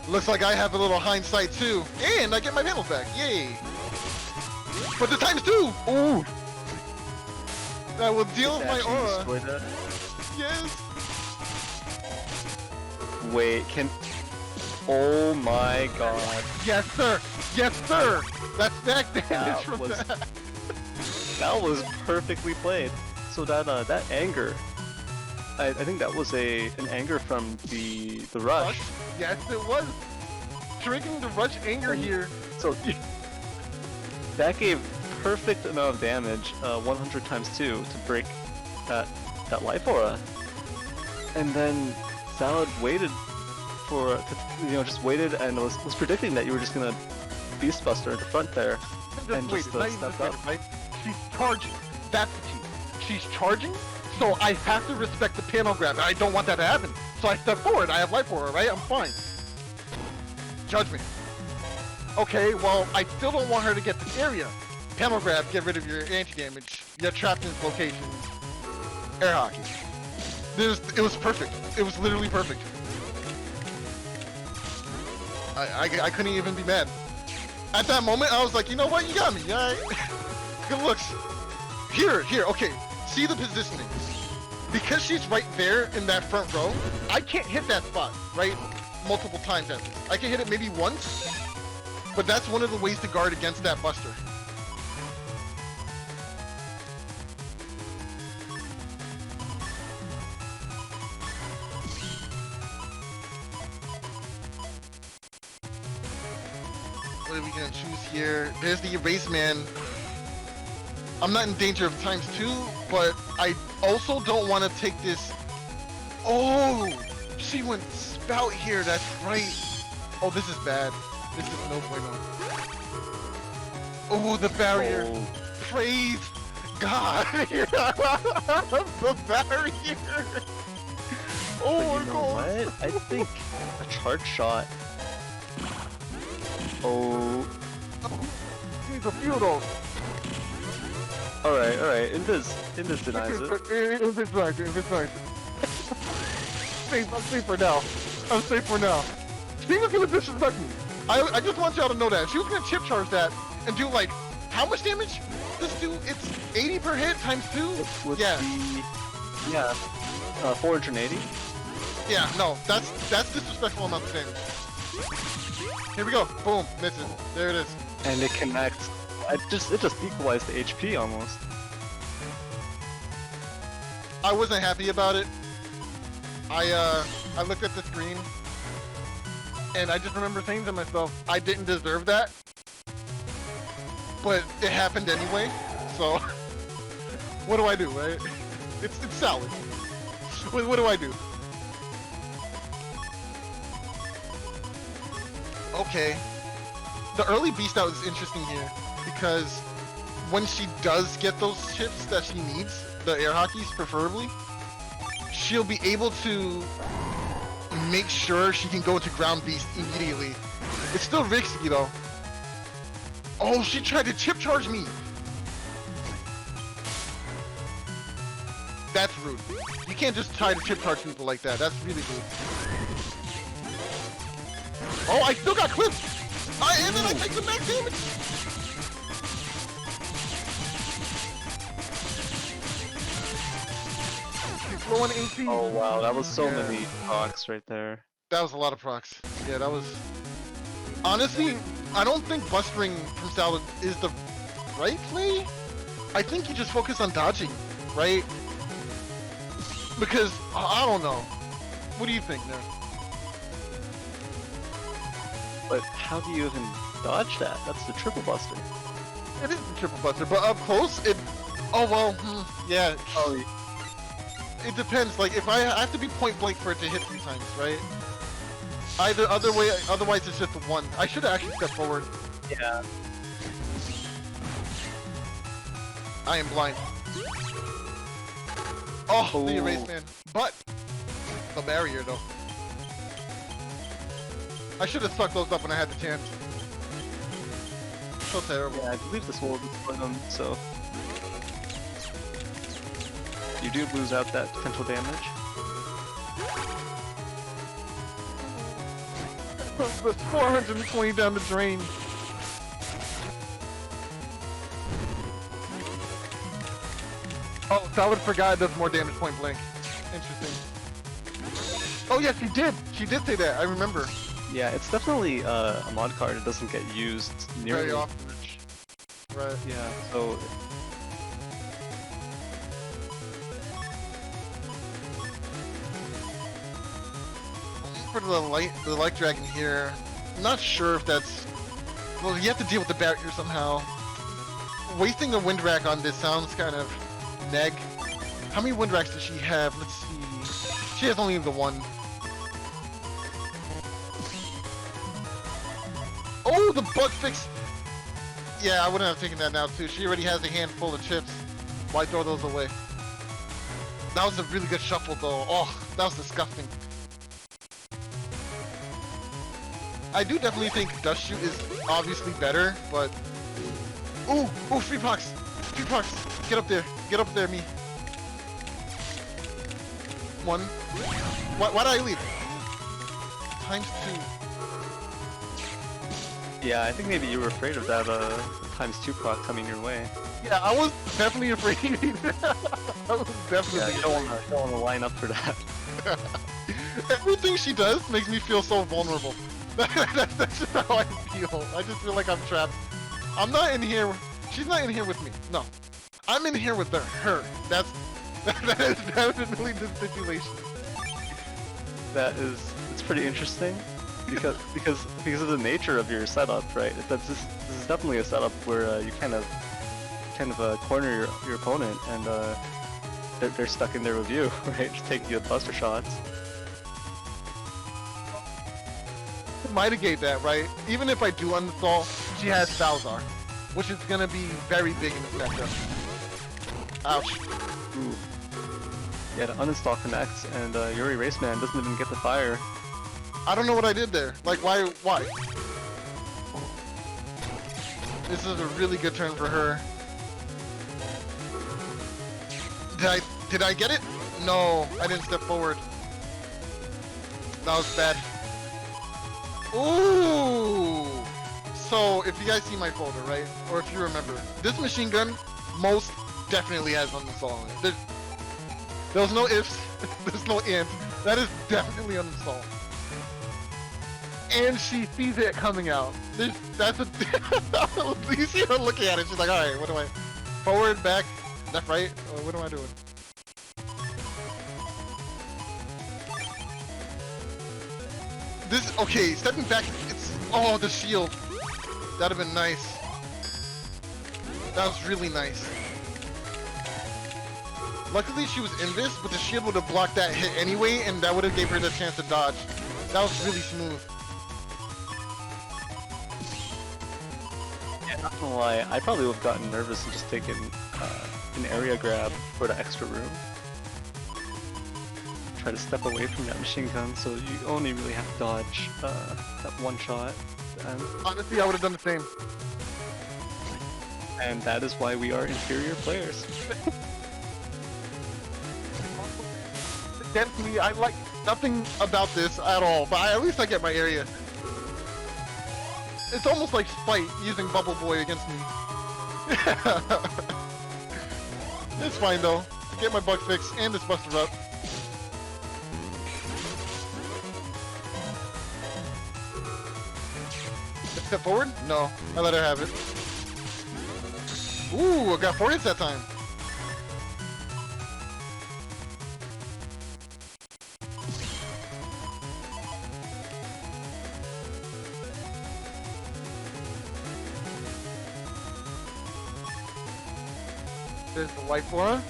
looks like I have a little hindsight too. And I get my panels back, yay. But the times two! Ooh! That will deal with my aura. Yes! Wait, can... Oh my god. Yes, sir! Yes, sir! That's back damage That from was- that. That was perfectly played. So that anger, I think that was an anger from the rush. Yes, it was. Triggering the rush anger here. So that gave perfect amount of damage, 100 times 2 to break that life aura. And then Salad waited just waited and was predicting that you were just gonna Beast Buster at the front there. And Wait, just not even stepped just up. waited, right? She's charging. That's the key. She's charging, so I have to respect the panel grab. I don't want that to happen. So I step forward. I have life aura, right? I'm fine. Judgment. Okay, well, I still don't want her to get this area. Panel grab, get rid of your anti-damage. You're trapped in this location. Air hockey. It was perfect. It was literally perfect. I couldn't even be mad. At that moment, I was like, you know what? You got me, alright? Good looks. Here, okay. See the positioning. Because she's right there in that front row, I can't hit that spot, right? Multiple times at least. I can hit it maybe once, but that's one of the ways to guard against that buster. What are we gonna choose here? There's the Erase Man. I'm not in danger of times 2, but I also don't want to take this. Oh, she went spout here. That's right. Oh, this is bad. This is no bueno. Oh, the barrier. Oh. Praise God. The barrier. Oh But my you know God. what? I think a charge shot. Oh. He's a feudal. Alright. Invis denies it. If it's nice. I'm safe for now. She was gonna disrespect me. I just want y'all to know that. She was gonna chip charge that and do like, how much damage? This do, it's 80 per hit times 2? With Yeah. 480. Yeah, no, that's disrespectful amount of damage. Here we go. Boom. Misses. There it is. And it connects. It just equalized the HP almost. I wasn't happy about it. I looked at the screen and I just remember saying to myself, I didn't deserve that. But it happened anyway, so what do I do, right? It's salad. What do I do? Okay. The early beast out is interesting here because when she does get those chips that she needs, the air hockeys preferably, she'll be able to make sure she can go to ground beast immediately. It's still risky though. Oh, she tried to chip charge me. That's rude. You can't just try to chip charge people like that. That's really rude. Oh, I still got clipped. And then I take some back damage. She's throwing AC. Oh wow, that was so many procs right there. That was a lot of procs. Yeah, that was... Honestly, I don't think bustering from Salad is the right play. I think you just focus on dodging, right? Because, I don't know. What do you think, Nerd? But how do you even dodge that? That's the triple buster. It is the triple buster, but up close, it... Oh, well, yeah. Oh, It depends. Like, if I have to be point blank for it to hit sometimes, right? Otherwise it's just one. I should have actually stepped forward. yeah. I am blind. Oh, the Ooh. erase man. But the barrier though. I should have sucked those up when I had the chance. So terrible. Yeah, I believe this will be for them, so... You do lose out that potential damage. That's 420 down the drain. Oh, Salad forgot it does more damage point blank. Interesting. Oh yes, he did. She did say that. I remember. Yeah, it's definitely a mod card that doesn't get used nearly Very often. Right. Yeah, so... For the light dragon here, I'm not sure if that's... Well, you have to deal with the barrier somehow. Wasting a wind rack on this sounds kind of neg. How many wind racks does she have? Let's see. She has only the one. Oh, the bug fix! Yeah, I wouldn't have taken that now too. She already has a handful of chips. Why throw those away? That was a really good shuffle though. Oh, that was disgusting. I do definitely think Dust Shoot is obviously better, but... Ooh! Ooh, free pox! Free pox! Get up there, me. One. Why did I leave? Times two. Yeah, I think maybe you were afraid of that times 2 proc coming your way. Yeah, I was definitely afraid. I was definitely Yeah, you don't want to line up for that. Everything she does makes me feel so vulnerable. That's just how I feel. I just feel like I'm trapped. I'm not in here. She's not in here with me. No. I'm in here with her. That is definitely the situation. It's pretty interesting because of the nature of your setup, right? This is definitely a setup where you kind of corner your opponent and they're stuck in there with you, right? Just taking you buster shots. To mitigate that, right? Even if I do uninstall, she has Salazar, which is gonna be very big in this matchup. Ouch. Ooh. Yeah, the uninstall connects and your erase man doesn't even get the fire. I don't know what I did there. Like, why? This is a really good turn for her. Did I get it? No, I didn't step forward. That was bad. Ooh! So, if you guys see my folder, right? Or if you remember, this machine gun most definitely has uninstall on it. There's no ifs, there's no ands. That is definitely uninstall. and she sees it coming out. That's a. You see her looking at it. She's like, all right, what do I? Forward, back, left, right. What am I doing? This okay. Stepping back. It's the shield. That'd have been nice. That was really nice. Luckily she was invis, but the shield would have blocked that hit anyway, and that would have gave her the chance to dodge. That was really smooth. Yeah, not gonna lie, I probably would have gotten nervous and just taken an area grab for the extra room. Try to step away from that machine gun, so you only really have to dodge that one shot. Honestly, I would have done the same. And that is why we are inferior players. Against me, I like nothing about this at all, but at least I get my area. It's almost like Spite using Bubble Boy against me. It's fine though. I get my bug fixed and this Buster up. Step forward? No, I let her have it. Ooh, I got 4 hits that time. There's the life aura.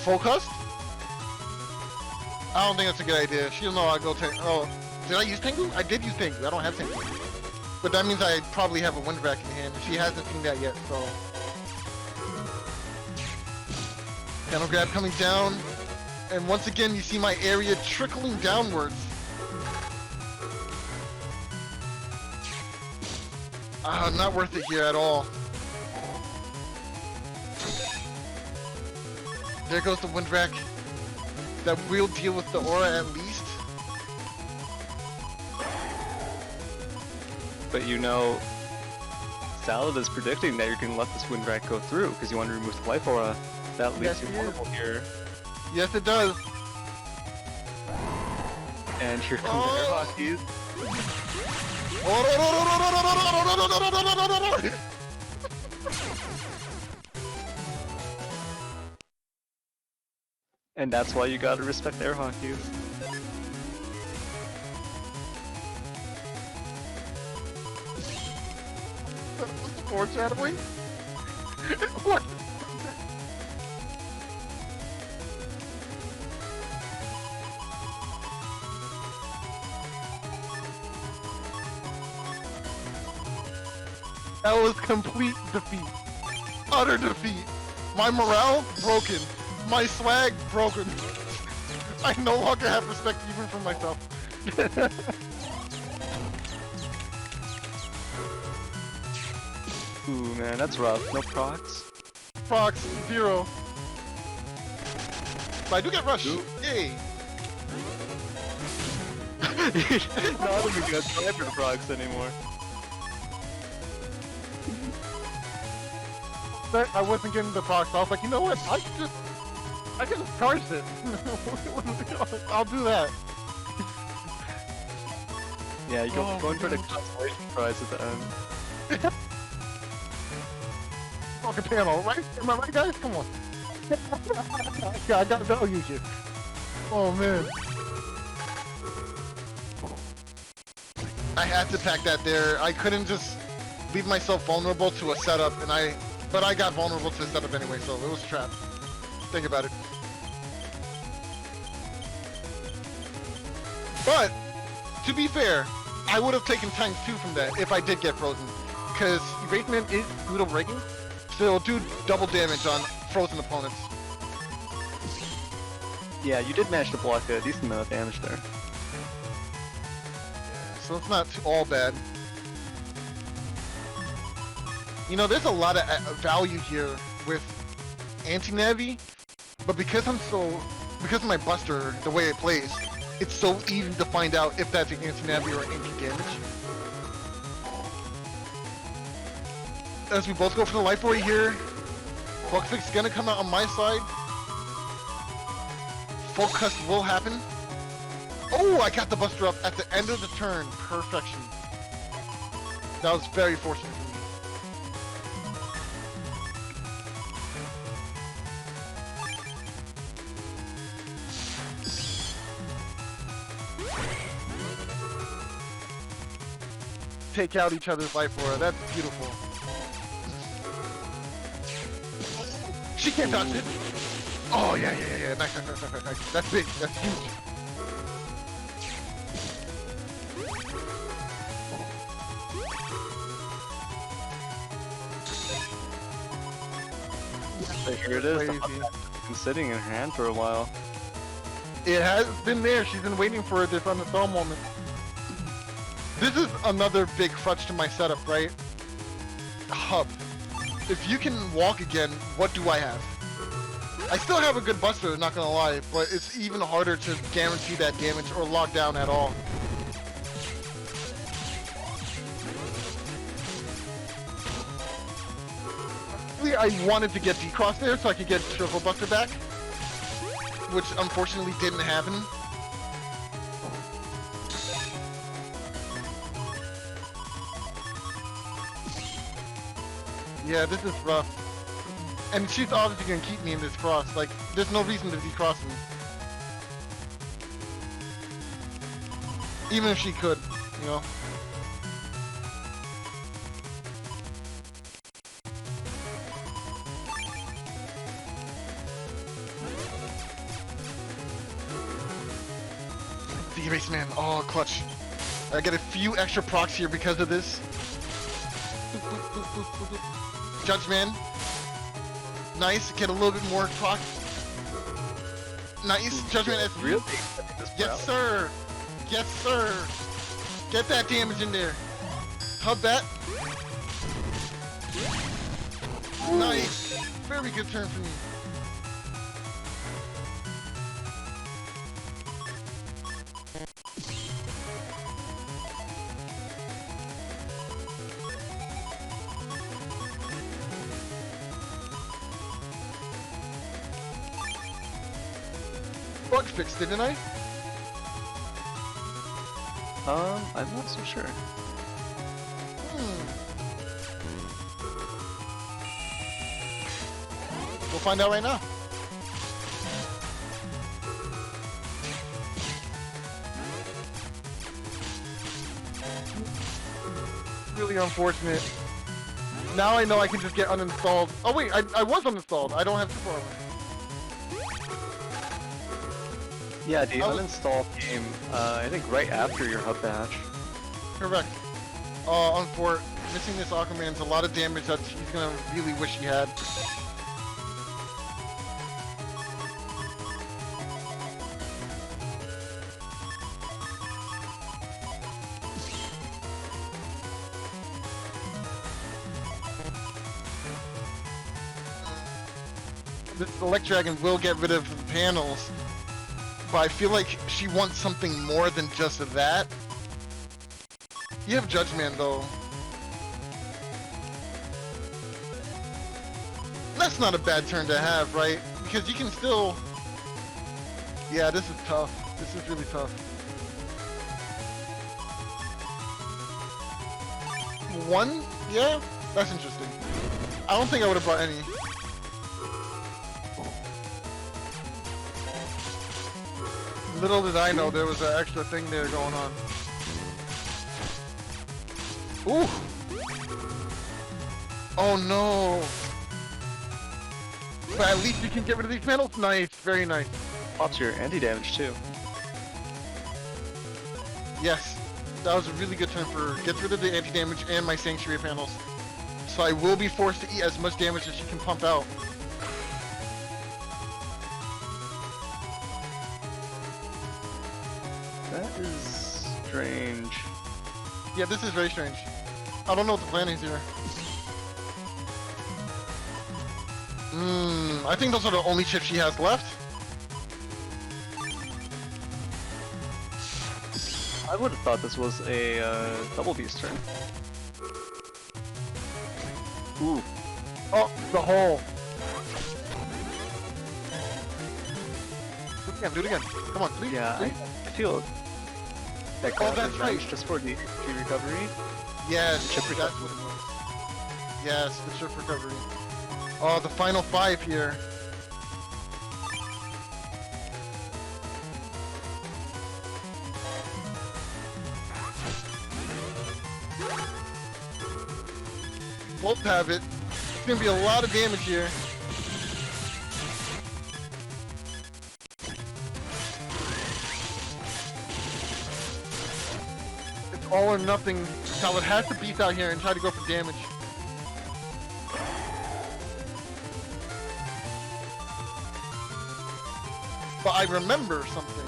Focused? I don't think that's a good idea. She'll know I'll go take. Oh, did I use Tengu? I did use Tengu. I don't have Tengu. But that means I probably have a wind rack in hand. She hasn't seen that yet, so. Channel grab coming down. And once again, you see my area trickling downwards. Not worth it here at all. There goes the wind rack. That will deal with the aura at least. But you know, Salad is predicting that you're going to let this wind rack go through because you want to remove the life aura. That leaves you vulnerable here. Yes, it does. And here come the air hockeys. And that's why you gotta respect air hockeys. Foreshadowing? What? That was complete defeat. Utter defeat. My morale broken. My swag broken. I no longer have respect even for myself. Ooh man, that's rough. No procs. Procs, 0. But I do get rush. Ooh. Yay. Not even good time for the procs anymore. But I wasn't getting the procs. I was like, you know what? I can just charge this. I'll do that. Yeah, you go going for the consolation prize at the end. Fucking panel, right? Am I right, guys? Come on. Yeah, I gotta value you. Oh man. I had to pack that there. I couldn't just leave myself vulnerable to a setup, but I got vulnerable to the setup anyway, so it was a trap. Think about it. But, to be fair, I would have taken times 2 from that if I did get frozen. Because Erasement is brutal breaking, so it'll do double damage on frozen opponents. Yeah, you did manage to block a decent amount of damage there. So it's not all bad. You know, there's a lot of value here with anti-navi, but because of my buster, the way it plays, it's so easy to find out if that's an anti-navi or anti-damage. As we both go for the life orb here, bug fix gonna come out on my side. Full cust will happen. Oh, I got the Buster up at the end of the turn. Perfection. That was very fortunate for me. Take out each other's life aura. That's beautiful. She can't dodge it. Oh yeah. Nice. That's big. That's huge. So here it is. Crazy. Been sitting in her hand for a while. It has been there. She's been waiting for this on the thaw moment. This is another big crutch to my setup, right? Hub. If you can walk again, what do I have? I still have a good Buster, not gonna lie, but it's even harder to guarantee that damage or lock down at all. Actually, I wanted to get D-Cross there so I could get Triple Buster back, which unfortunately didn't happen. Yeah, this is rough. And she's obviously gonna keep me in this cross. Like, there's no reason to decross me. Even if she could, you know. The Erase Man, oh, clutch. I get a few extra procs here because of this. Judge Man. Nice, get a little bit more proc. Nice, Judgment as Really? Yes, sir. Yes, sir. Get that damage in there. Hub that. Nice. Very good turn for me. Bug fixed, didn't I? I'm not so sure. We'll find out right now. Really unfortunate. Now I know I can just get uninstalled. Oh wait, I was uninstalled. I don't have super armor. Yeah, the uninstall came, I think right after your hub badge. Correct. Unfor missing this Aquaman's a lot of damage that he's gonna really wish he had. This Elect Dragon will get rid of the panels, but I feel like she wants something more than just that. You have Judge Man though. That's not a bad turn to have, right? Because you can still... Yeah, this is tough. This is really tough. One? Yeah? That's interesting. I don't think I would have brought any. Little did I know there was an extra thing there going on. Ooh! Oh no! But at least you can get rid of these panels? Nice, very nice. Pops your anti-damage too. Yes, that was a really good turn for gets rid of the anti-damage and my Sanctuary panels. So I will be forced to eat as much damage as she can pump out. That is strange. Yeah, this is very strange. I don't know what the plan is here. I think those are the only chips she has left. I would have thought this was a double beast turn. Ooh. Oh, the hole. Do it again, do it again. Come on, please. Yeah, please. I feel that Oh, grab that's right. revenge just for the HP recovery. Yes, Chip that's recovery. what it was. Yes, the chip recovery. Oh, the final 5 here. Both have it. It's gonna be a lot of damage here. It's all or nothing. Talbot has to beat out here and try to go for damage. But I remember something.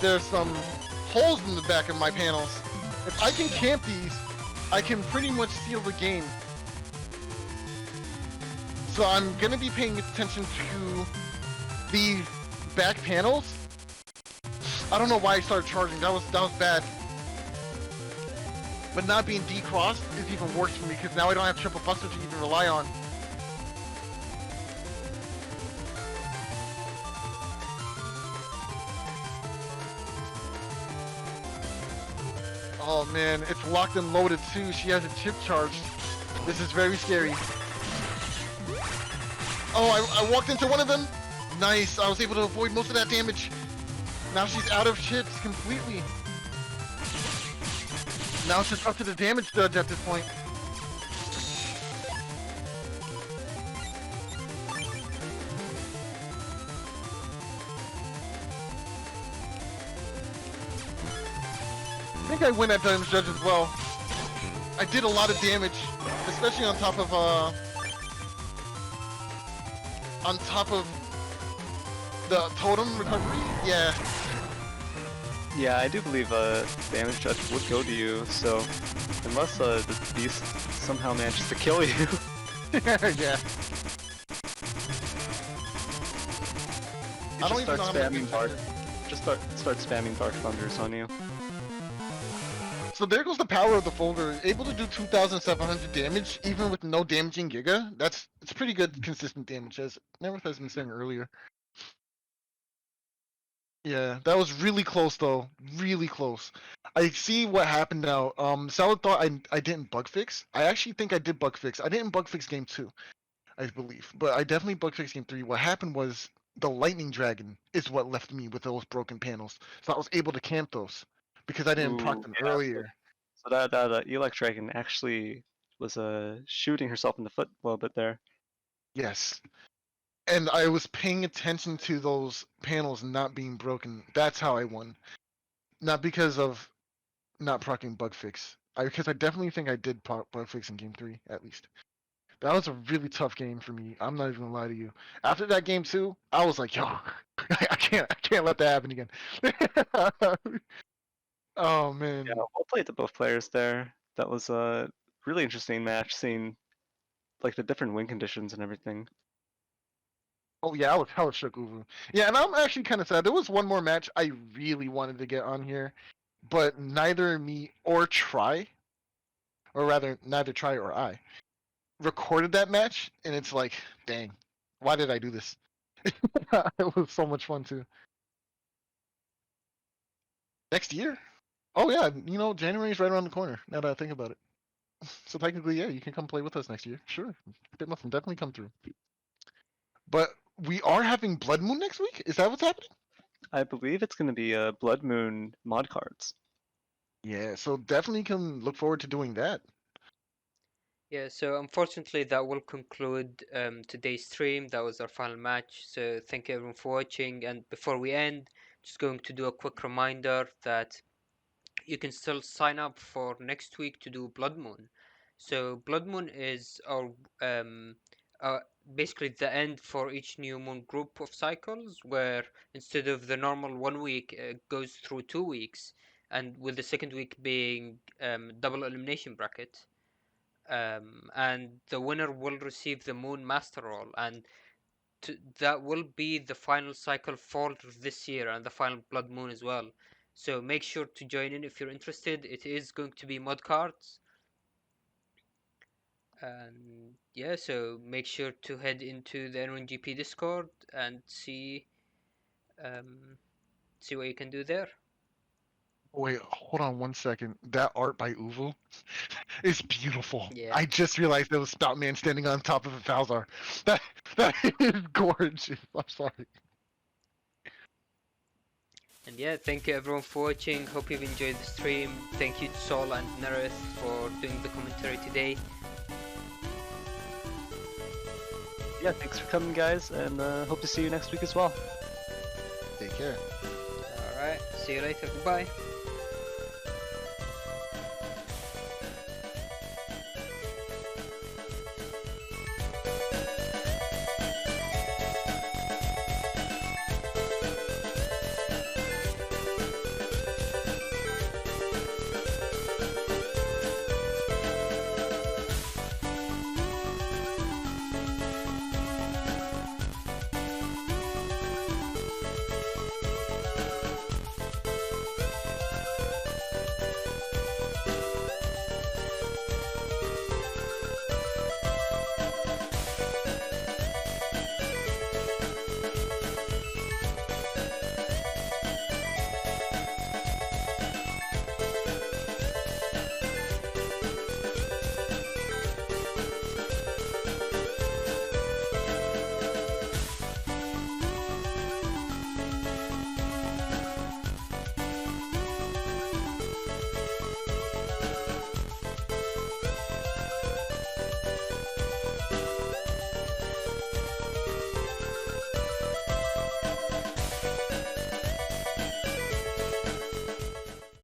There's some holes in the back of my panels. If I can camp these, I can pretty much seal the game. So I'm gonna be paying attention to the back panels. I don't know why I started charging. That was bad. But not being decrossed is even worse for me because now I don't have triple buster to even rely on. Oh man, it's locked and loaded too. She has a chip charged. This is very scary. Oh, I walked into one of them. Nice, I was able to avoid most of that damage. Now she's out of chips completely. Now it's just up to the damage judge at this point. I think I win at damage judge as well. I did a lot of damage, especially on top of the totem recovery. Yeah. Yeah, I do believe damage judge would go to you. So unless the beast somehow manages to kill you, Yeah. you I don't just even start know how many spamming dark. Just start spamming dark thunders on you. So there goes the power of the folder. Able to do 2,700 damage, even with no damaging Giga. It's pretty good consistent damage, as Neryth has been saying earlier. Yeah, that was really close though. Really close. I see what happened now. Salad thought I didn't bug fix. I actually think I did bug fix. I didn't bug fix game 2, I believe. But I definitely bug fixed game 3. What happened was the lightning dragon is what left me with those broken panels. So I was able to camp those because I didn't proc them Yeah. earlier. So that Elect Dragon actually was shooting herself in the foot a little bit there. Yes. And I was paying attention to those panels not being broken. That's how I won. Not because of not proccing bug fix. Because I definitely think I did bug fix in game 3, at least. That was a really tough game for me. I'm not even gonna lie to you. After that game 2, I was like, yo, I can't let that happen again. Oh man. Yeah, well played to both players there. That was a really interesting match, seeing like the different win conditions and everything. Oh yeah, I was shook Uvu. Yeah, and I'm actually kind of sad. There was one more match I really wanted to get on here, but neither me or Try, or rather, neither Try or I, recorded that match, and it's like, dang, why did I do this? It was so much fun too. Next year? Oh yeah, January's right around the corner. Now that I think about it, so technically, yeah, you can come play with us next year. Sure, definitely come through. But we are having Blood Moon next week. Is that what's happening? I believe it's going to be Blood Moon mod cards. Yeah, so definitely can look forward to doing that. Yeah, so unfortunately that will conclude today's stream. That was our final match. So thank you everyone for watching. And before we end, just going to do a quick reminder that you can still sign up for next week to do Blood Moon. So Blood Moon is our uh, basically the end for each new moon group of cycles, where instead of the normal 1 week, it goes through 2 weeks, and with the second week being double elimination bracket. And the winner will receive the Moon Master Roll, and that will be the final cycle for this year and the final Blood Moon as well. So make sure to join in if you're interested. It is going to be mod cards. And yeah, so make sure to head into the N1GP Discord and see see what you can do there. Wait, hold on 1 second. That art by Uvu is beautiful. Yeah. I just realized there was Spout Man standing on top of a Falzar. That is gorgeous. I'm sorry. And yeah, thank you everyone for watching. Hope you've enjoyed the stream. Thank you to Soul and Neryth for doing the commentary today. Yeah, thanks for coming, guys, and hope to see you next week as well. Take care. Alright, see you later. Goodbye.